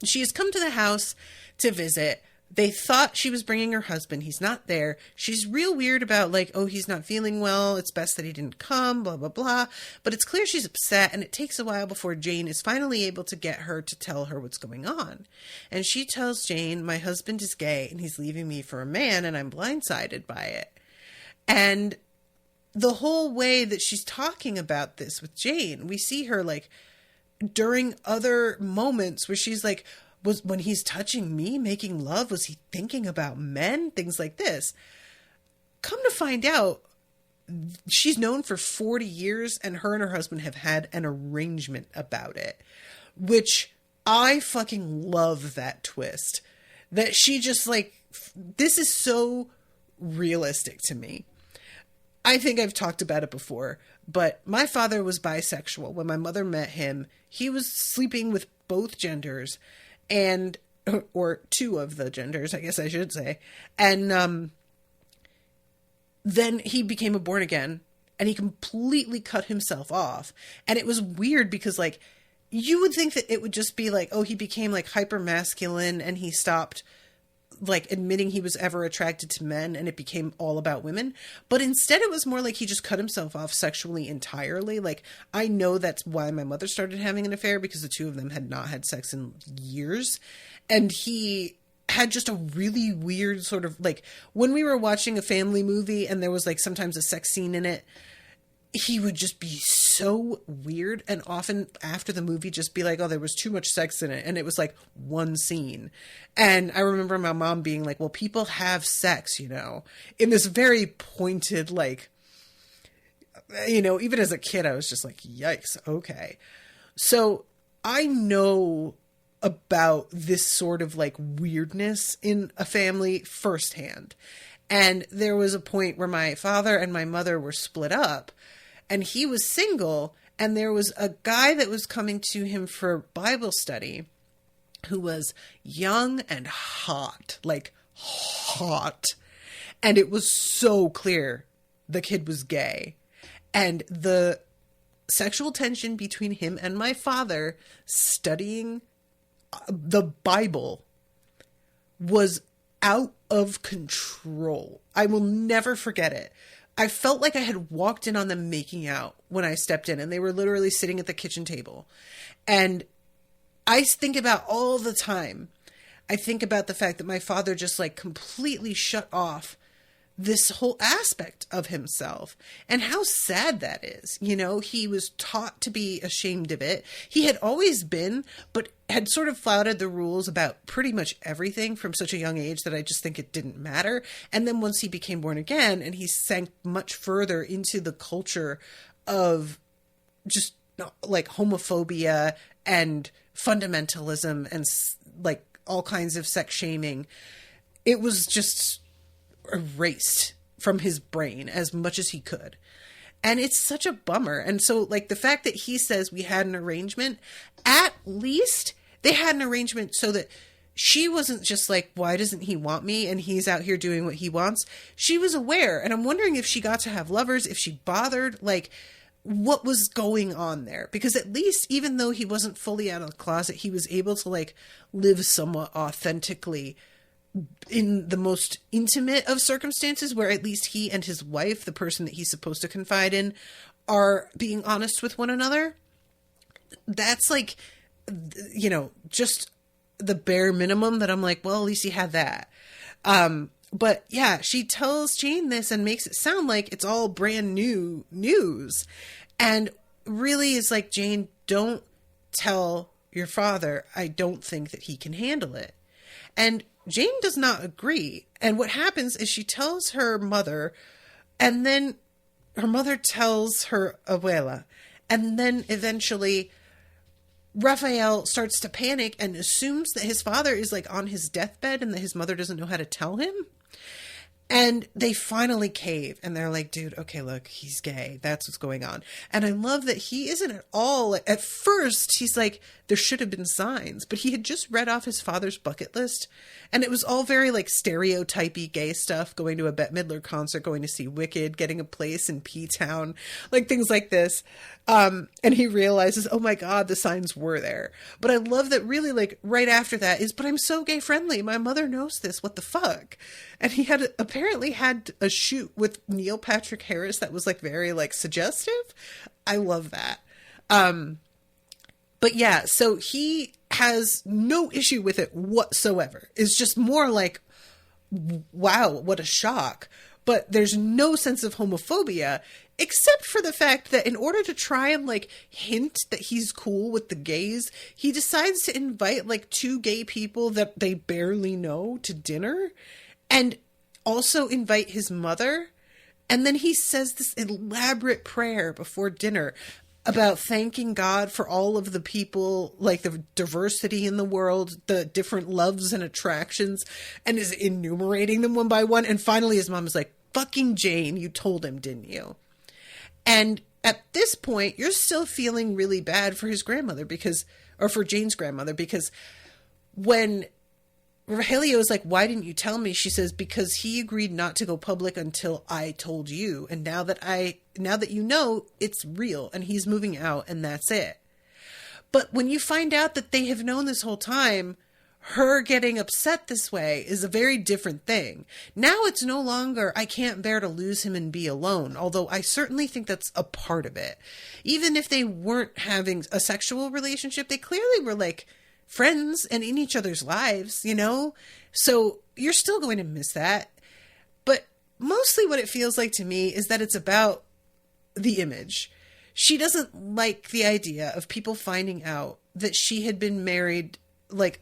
She has come to the house to visit. They thought she was bringing her husband. He's not there. She's real weird about like, oh, he's not feeling well. It's best that he didn't come, blah, blah, blah. But it's clear she's upset, and it takes a while before Jane is finally able to get her to tell her what's going on. And she tells Jane, my husband is gay and he's leaving me for a man and I'm blindsided by it. And the whole way that she's talking about this with Jane, we see her like during other moments where she's like, was when he's touching me, making love, was he thinking about men? Things like this. Come to find out, she's known for 40 years and her husband have had an arrangement about it, which I fucking love that twist. That she just like, this is so realistic to me. I think I've talked about it before, but my father was bisexual. When my mother met him, he was sleeping with both genders. And, or two of the genders, I guess I should say. And then he became a born again and he completely cut himself off. And it was weird because like, you would think that it would just be like, oh, he became like hyper masculine and he stopped like admitting he was ever attracted to men and it became all about women. But instead it was more like he just cut himself off sexually entirely. Like, I know that's why my mother started having an affair, because the two of them had not had sex in years. And he had just a really weird sort of like, when we were watching a family movie and there was like sometimes a sex scene in it, he would just be so weird, and often after the movie just be like, oh, there was too much sex in it, and it was like one scene. And I remember my mom being like, well, people have sex, you know, in this very pointed, like, you know, even as a kid, I was just like, yikes, okay. So I know about this sort of like weirdness in a family firsthand. And there was a point where my father and my mother were split up, and he was single, and there was a guy that was coming to him for Bible study who was young and hot, like hot. And it was so clear the kid was gay. And the sexual tension between him and my father studying the Bible was out of control. I will never forget it. I felt like I had walked in on them making out when I stepped in, and they were literally sitting at the kitchen table. And I think about all the time, I think about the fact that my father just like completely shut off this whole aspect of himself, and how sad that is. You know, he was taught to be ashamed of it. He had always been, but had sort of flouted the rules about pretty much everything from such a young age that I just think it didn't matter. And then once he became born again and he sank much further into the culture of just like homophobia and fundamentalism and like all kinds of sex shaming, it was just erased from his brain as much as he could. And it's such a bummer. And so like the fact that he says we had an arrangement, at least they had an arrangement so that she wasn't just like, why doesn't he want me? And he's out here doing what he wants. She was aware. And I'm wondering if she got to have lovers, if she bothered, like what was going on there. Because at least even though he wasn't fully out of the closet, he was able to like live somewhat authentically in the most intimate of circumstances, where at least he and his wife, the person that he's supposed to confide in, are being honest with one another. That's like, you know, just the bare minimum that I'm like, well, at least he had that. But yeah, she tells Jane this and makes it sound like it's all brand new news. And really is like, Jane, don't tell your father. I don't think that he can handle it. And Jane does not agree. And what happens is she tells her mother, and then her mother tells her abuela. And then eventually Raphael starts to panic and assumes that his father is like on his deathbed and that his mother doesn't know how to tell him. And they finally cave and they're like, dude, okay, look, he's gay. That's what's going on. And I love that he isn't at all. At first, he's like, there should have been signs, but he had just read off his father's bucket list. And it was all very like stereotypy gay stuff, going to a Bette Midler concert, going to see Wicked, getting a place in P-Town, like things like this. And he realizes, oh my God, the signs were there. But I love that really like right after that is, but I'm so gay friendly. My mother knows this. What the fuck? And he had apparently had a shoot with Neil Patrick Harris that was like very like suggestive. I love that. But yeah, so he has no issue with it whatsoever. It's just more like, wow, what a shock. But there's no sense of homophobia, except for the fact that in order to try and like hint that he's cool with the gays, he decides to invite like two gay people that they barely know to dinner and also invite his mother. And then he says this elaborate prayer before dinner about thanking God for all of the people, like the diversity in the world, the different loves and attractions, and is enumerating them one by one. And finally his mom is like, fucking Jane, you told him, didn't you? And at this point, you're still feeling really bad for his grandmother or for Jane's grandmother, because when Rogelio is like, why didn't you tell me? She says, because he agreed not to go public until I told you. And now that you know, it's real and he's moving out and that's it. But when you find out that they have known this whole time, her getting upset this way is a very different thing. Now it's no longer, I can't bear to lose him and be alone. Although I certainly think that's a part of it. Even if they weren't having a sexual relationship, they clearly were like friends and in each other's lives, you know? So you're still going to miss that. But mostly what it feels like to me is that it's about the image. She doesn't like the idea of people finding out that she had been married, like,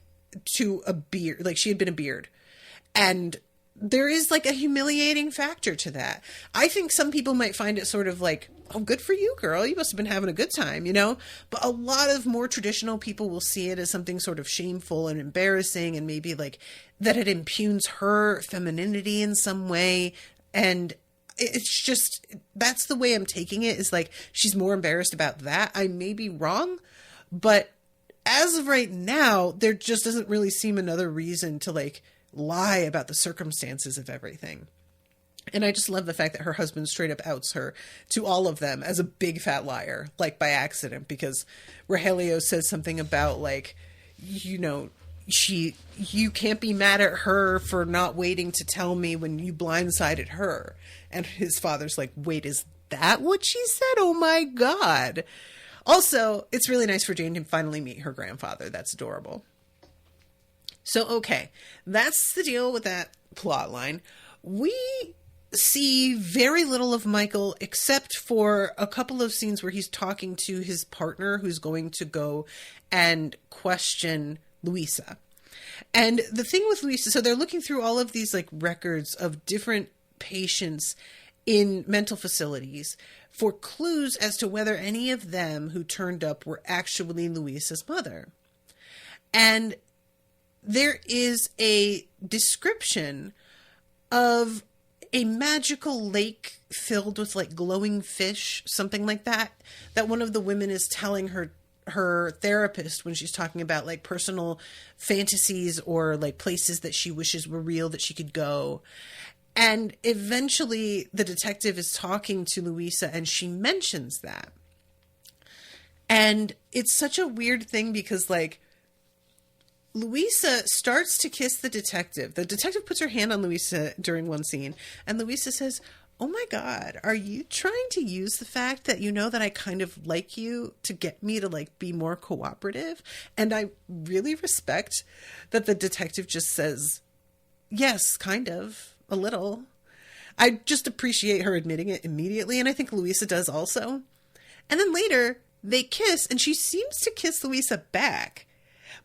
to a beard, like she had been a beard. And there is like a humiliating factor to that. I think some people might find it sort of like, oh, good for you, girl. You must have been having a good time, you know? But a lot of more traditional people will see it as something sort of shameful and embarrassing, and maybe like that it impugns her femininity in some way. And it's just, that's the way I'm taking it, is like, she's more embarrassed about that. I may be wrong, but as of right now, there just doesn't really seem another reason to like lie about the circumstances of everything. And I just love the fact that her husband straight up outs her to all of them as a big fat liar, like by accident, because Rogelio says something about like, you know, you can't be mad at her for not waiting to tell me when you blindsided her. And his father's like, wait, is that what she said? Oh my God. Also, it's really nice for Jane to finally meet her grandfather. That's adorable. So, okay, that's the deal with that plot line. We see very little of Michael except for a couple of scenes where he's talking to his partner who's going to go and question Luisa. And the thing with Luisa, so they're looking through all of these like records of different patients in mental facilities for clues as to whether any of them who turned up were actually Luisa's mother. And there is a description of a magical lake filled with like glowing fish, something like that one of the women is telling her therapist when she's talking about like personal fantasies or like places that she wishes were real that she could go. And eventually the detective is talking to Luisa and she mentions that. And it's such a weird thing because like Luisa starts to kiss the detective. The detective puts her hand on Luisa during one scene and Luisa says, oh my God, are you trying to use the fact that you know that I kind of like you to get me to like be more cooperative? And I really respect that the detective just says, yes, kind of. A little. I just appreciate her admitting it immediately, and I think Luisa does also. And then later, they kiss, and she seems to kiss Luisa back.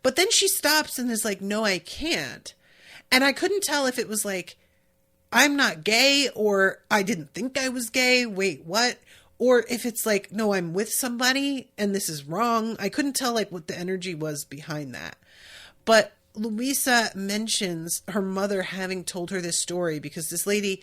But then she stops and is like, no, I can't. And I couldn't tell if it was like, I'm not gay, or I didn't think I was gay, wait, what? Or if it's like, no, I'm with somebody, and this is wrong. I couldn't tell like what the energy was behind that. But Luisa mentions her mother having told her this story because this lady,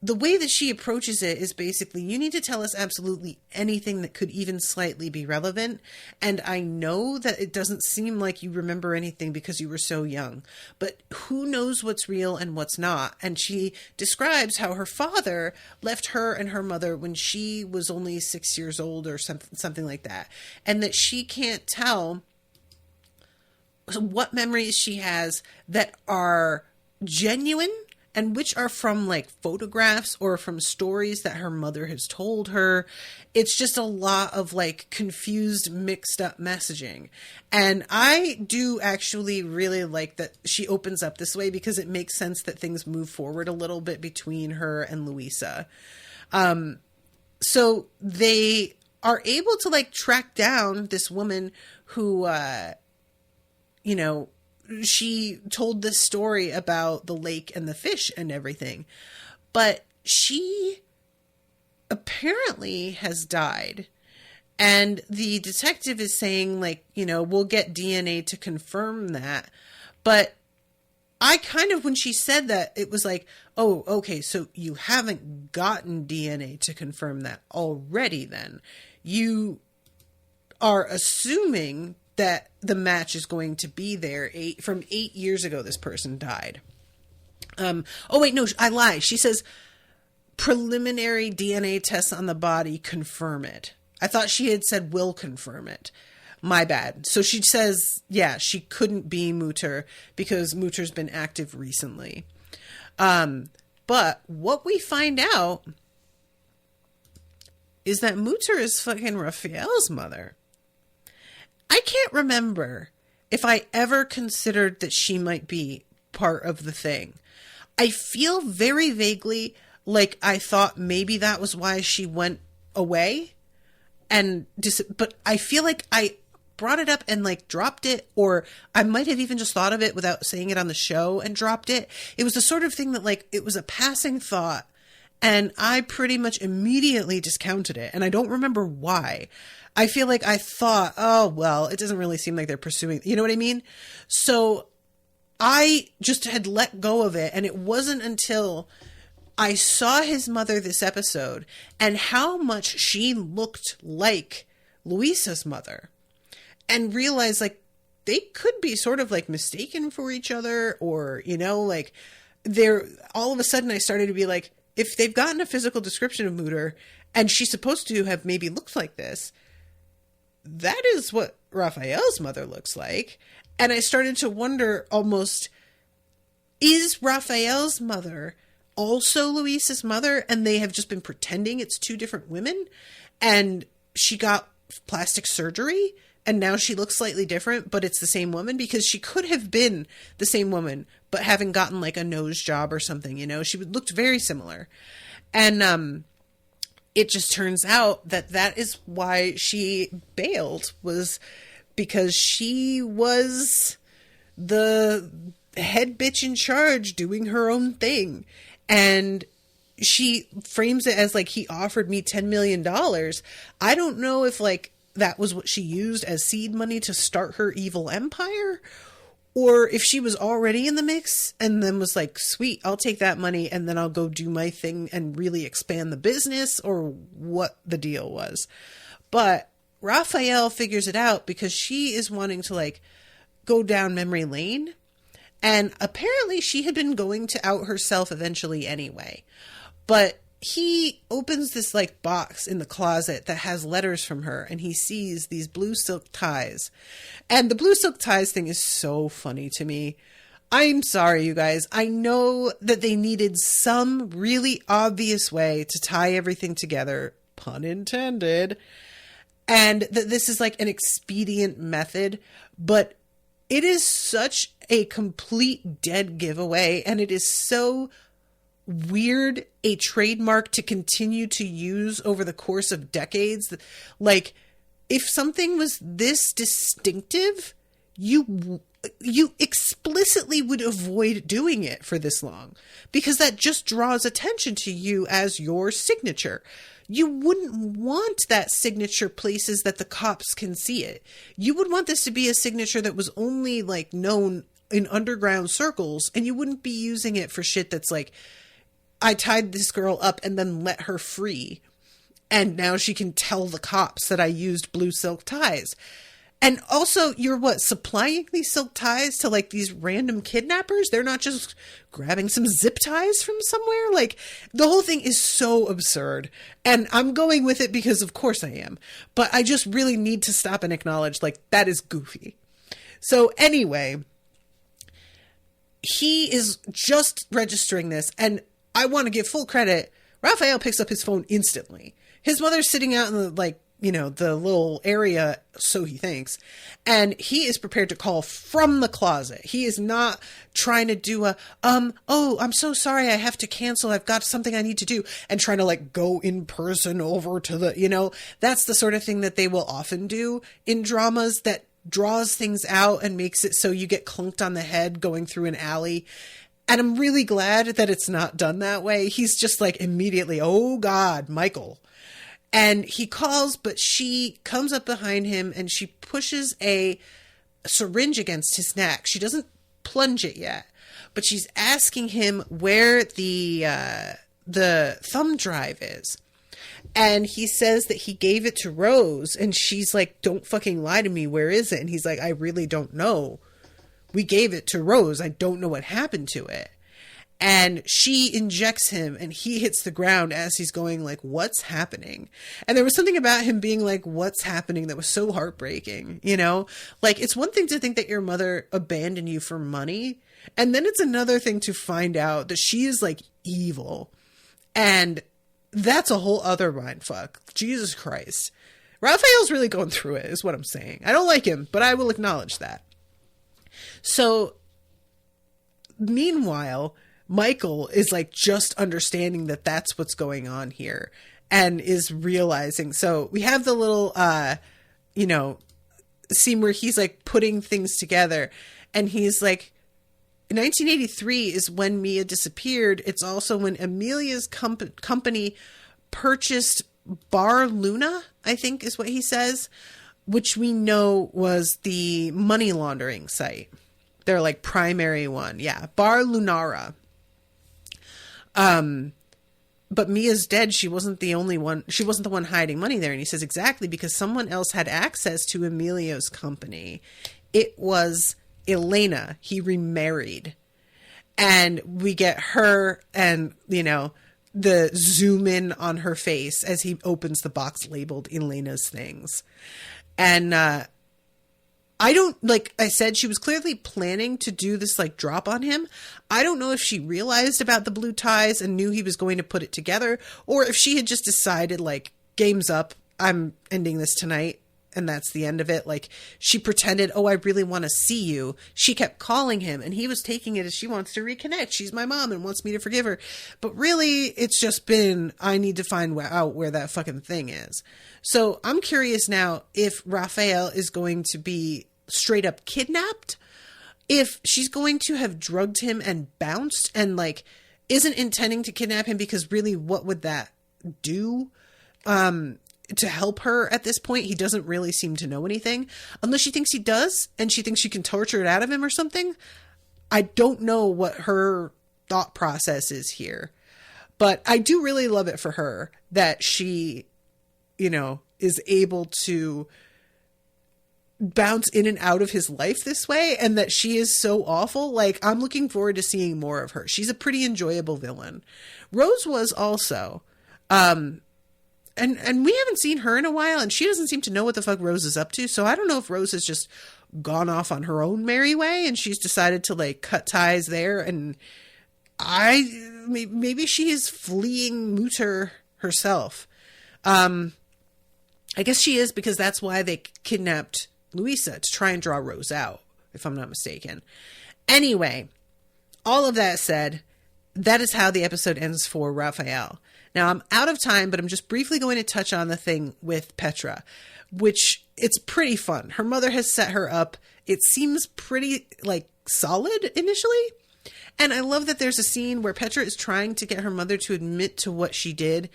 the way that she approaches it is basically, you need to tell us absolutely anything that could even slightly be relevant. And I know that it doesn't seem like you remember anything because you were so young, but who knows what's real and what's not. And she describes how her father left her and her mother when she was only 6 years old or something like that. And that she can't tell what memories she has that are genuine and which are from like photographs or from stories that her mother has told her. It's just a lot of like confused, mixed up messaging. And I do actually really like that she opens up this way because it makes sense that things move forward a little bit between her and Luisa. So they are able to like track down this woman who, she told this story about the lake and the fish and everything, but she apparently has died. And the detective is saying like, we'll get DNA to confirm that. But I kind of, when she said that, it was like, oh, okay, so you haven't gotten DNA to confirm that already then. You are assuming that the match is going to be there. From 8 years ago, this person died. Oh, wait, no, I lie. She says preliminary DNA tests on the body confirm it. I thought she had said will confirm it. My bad. So she says, yeah, she couldn't be Mutter because Mutter's been active recently. But what we find out is that Mutter is fucking Raphael's mother. I can't remember if I ever considered that she might be part of the thing. I feel very vaguely like I thought maybe that was why she went away. But I feel like I brought it up and like dropped it, or I might have even just thought of it without saying it on the show and dropped it. It was the sort of thing that like, it was a passing thought and I pretty much immediately discounted it. And I don't remember why. I feel like I thought, oh, well, it doesn't really seem like they're pursuing, you know what I mean? So I just had let go of it. And it wasn't until I saw his mother this episode and how much she looked like Luisa's mother and realized like they could be sort of like mistaken for each other, or, like all of a sudden I started to be like, if they've gotten a physical description of Mutter and she's supposed to have maybe looked like this, that is what Raphael's mother looks like. And I started to wonder almost, is Raphael's mother also Luisa's mother? And they have just been pretending it's two different women. And she got plastic surgery and now she looks slightly different, but it's the same woman, because she could have been the same woman, but having gotten like a nose job or something, she looked very similar. And, it just turns out that is why she bailed, was because she was the head bitch in charge doing her own thing. And she frames it as like, he offered me $10 million. I don't know if like that was what she used as seed money to start her evil empire, or if she was already in the mix and then was like, sweet, I'll take that money and then I'll go do my thing and really expand the business, or what the deal was. But Raphael figures it out because she is wanting to like go down memory lane. And apparently she had been going to out herself eventually anyway. But he opens this like box in the closet that has letters from her, and he sees these blue silk ties. And the blue silk ties thing is so funny to me. I'm sorry, you guys. I know that they needed some really obvious way to tie everything together, pun intended, and that this is like an expedient method, but it is such a complete dead giveaway, and it is so weird a trademark to continue to use over the course of decades. Like, if something was this distinctive, you explicitly would avoid doing it for this long, because that just draws attention to you as your signature. You wouldn't want that signature places that the cops can see it. You would want this to be a signature that was only like known in underground circles, and you wouldn't be using it for shit that's like, I tied this girl up and then let her free, and now she can tell the cops that I used blue silk ties. And also, you're supplying these silk ties to like these random kidnappers? They're not just grabbing some zip ties from somewhere? Like, the whole thing is so absurd. And I'm going with it because of course I am. But I just really need to stop and acknowledge, like, that is goofy. So anyway, he is just registering this, and I want to give full credit. Raphael picks up his phone instantly. His mother's sitting out in the, like, you know, the little area, so he thinks, and he is prepared to call from the closet. He is not trying to do oh, I'm so sorry, I have to cancel, I've got something I need to do, and trying to like go in person over to the, you know, that's the sort of thing that they will often do in dramas that draws things out and makes it so you get clunked on the head going through an alley. And I'm really glad that it's not done that way. He's just like immediately, oh God, Michael. And he calls, but she comes up behind him and she pushes a syringe against his neck. She doesn't plunge it yet, but she's asking him where the thumb drive is. And he says that he gave it to Rose, and she's like, don't fucking lie to me. Where is it? And he's like, I really don't know. We gave it to Rose. I don't know what happened to it. And she injects him, and he hits the ground as he's going like, what's happening? And there was something about him being like, what's happening, that was so heartbreaking, you know? Like, it's one thing to think that your mother abandoned you for money, and then it's another thing to find out that she is like evil. And that's a whole other mindfuck. Jesus Christ. Raphael's really going through it, is what I'm saying. I don't like him, but I will acknowledge that. So, meanwhile, Michael is like just understanding that that's what's going on here and is realizing. So we have the little, you know, scene where he's like putting things together, and he's like, 1983 is when Mia disappeared. It's also when Amelia's company purchased Bar Luna, I think is what he says, which we know was the money laundering site. Their like primary one. Yeah. Bar Lunara. But Mia's dead. She wasn't the only one. She wasn't the one hiding money there. And he says, exactly, because someone else had access to Emilio's company. It was Elena. He remarried. And we get her and, you know, the zoom in on her face as he opens the box labeled Elena's things. And, I don't, like I said, she was clearly planning to do this like drop on him. I don't know if she realized about the blue ties and knew he was going to put it together, or if she had just decided like, game's up, I'm ending this tonight, and that's the end of it. Like, she pretended, oh, I really want to see you. She kept calling him, and he was taking it as she wants to reconnect. She's my mom and wants me to forgive her. But really, it's just been, I need to find out where that fucking thing is. So I'm curious now if Raphael is going to be straight up kidnapped, if she's going to have drugged him and bounced and like isn't intending to kidnap him, because really what would that do to help her at this point? He doesn't really seem to know anything, unless she thinks he does and she thinks she can torture it out of him or something. I don't know what her thought process is here, but I do really love it for her that she, you know, is able to bounce in and out of his life this way, and that she is so awful. Like, I'm looking forward to seeing more of her. She's a pretty enjoyable villain. Rose was also, and we haven't seen her in a while, and she doesn't seem to know what the fuck Rose is up to. So I don't know if Rose has just gone off on her own merry way and she's decided to like cut ties there, and maybe she is fleeing Mutter herself. I guess she is, because that's why they kidnapped Luisa, to try and draw Rose out, if I'm not mistaken. Anyway, all of that said, that is how the episode ends for Raphael. Now, I'm out of time, but I'm just briefly going to touch on the thing with Petra, which it's pretty fun. Her mother has set her up. It seems pretty like solid initially. And I love that there's a scene where Petra is trying to get her mother to admit to what she did,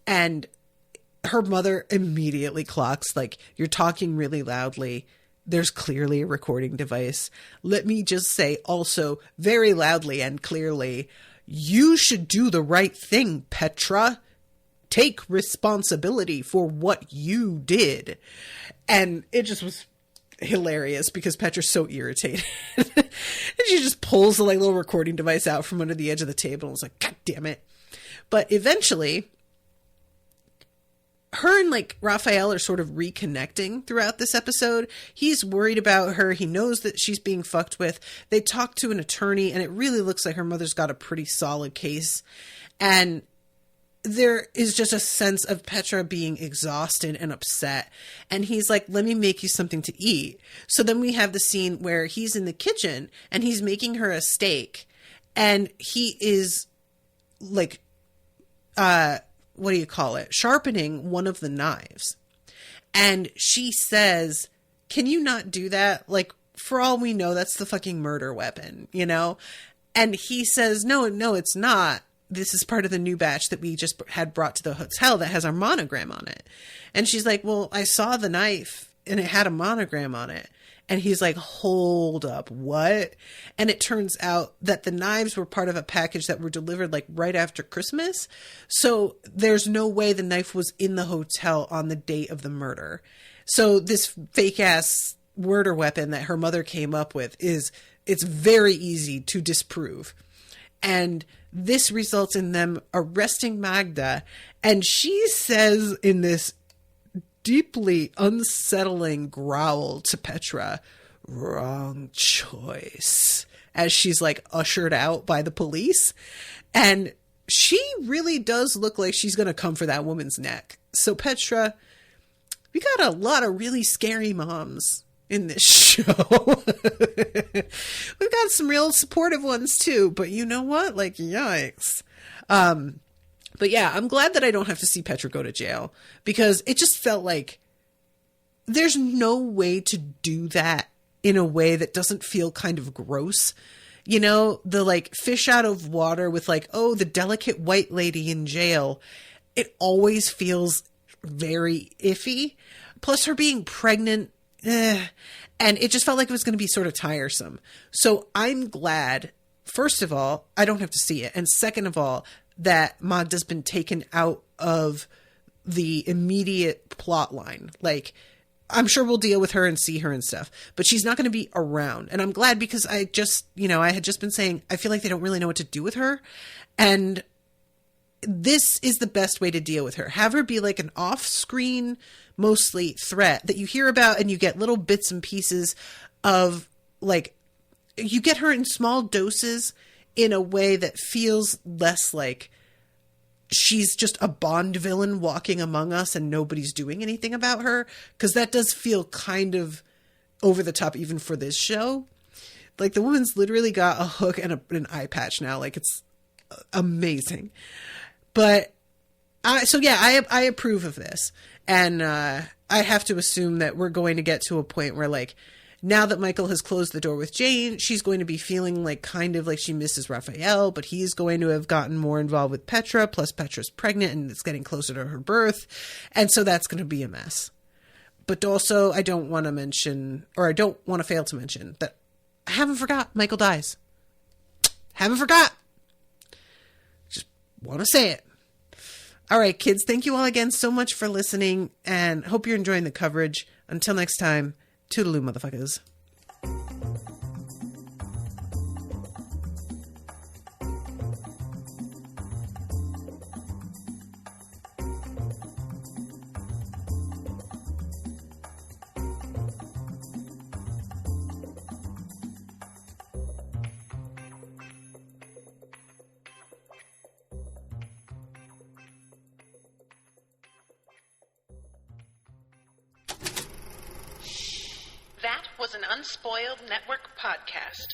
and her mother immediately clocks, like, you're talking really loudly. there's clearly a recording device. Let me just say also very loudly and clearly, you should do the right thing, Petra. Take responsibility for what you did. And it just was hilarious because Petra's so irritated. And she just pulls the like little recording device out from under the edge of the table and was like, God damn it. But eventually, her and like Raphael are sort of reconnecting throughout this episode. He's worried about her. He knows that she's being fucked with. They talk to an attorney and it really looks like her mother's got a pretty solid case. And there is just a sense of Petra being exhausted and upset. And he's like, let me make you something to eat. So then we have the scene where he's in the kitchen and he's making her a steak. And he is like, what do you call it? Sharpening one of the knives. And she says, can you not do that? Like, for all we know, that's the fucking murder weapon, you know? And he says, no, it's not. This is part of the new batch that we just had brought to the hotel that has our monogram on it. And she's like, well, I saw the knife and it had a monogram on it. And he's like, hold up, what? And it turns out that the knives were part of a package that were delivered like right after Christmas. So there's no way the knife was in the hotel on the date of the murder. So this fake ass murder weapon that her mother came up with it's very easy to disprove. And this results in them arresting Magda. And she says in this deeply unsettling growl to Petra, wrong choice, as she's like ushered out by the police. And she really does look like she's going to come for that woman's neck. So Petra, we got a lot of really scary moms in this show. We've got some real supportive ones too, but you know what? Like, yikes. But yeah, I'm glad that I don't have to see Petra go to jail because it just felt like there's no way to do that in a way that doesn't feel kind of gross. You know, the like fish out of water with like, oh, the delicate white lady in jail. It always feels very iffy. Plus her being pregnant. And it just felt like it was going to be sort of tiresome. So I'm glad, first of all, I don't have to see it. And second of all, that Magda's been taken out of the immediate plot line. Like, I'm sure we'll deal with her and see her and stuff, but she's not going to be around. And I'm glad because I just, I had just been saying, I feel like they don't really know what to do with her. And this is the best way to deal with her. Have her be like an off-screen, mostly threat that you hear about and you get little bits and pieces of like, you get her in small doses in a way that feels less like she's just a Bond villain walking among us and nobody's doing anything about her. Cause that does feel kind of over the top even for this show. Like the woman's literally got a hook and an eye patch now. Like it's amazing. But I approve of this. And I have to assume that we're going to get to a point where like, now that Michael has closed the door with Jane, she's going to be feeling like kind of like she misses Raphael, but he's going to have gotten more involved with Petra, plus Petra's pregnant and it's getting closer to her birth. And so that's going to be a mess. But also I don't want to fail to mention that I haven't forgot Michael dies. Haven't forgot. Just want to say it. All right, kids, thank you all again so much for listening and hope you're enjoying the coverage. Until next time, toodaloo, motherfuckers. That was an Unspoiled Network podcast.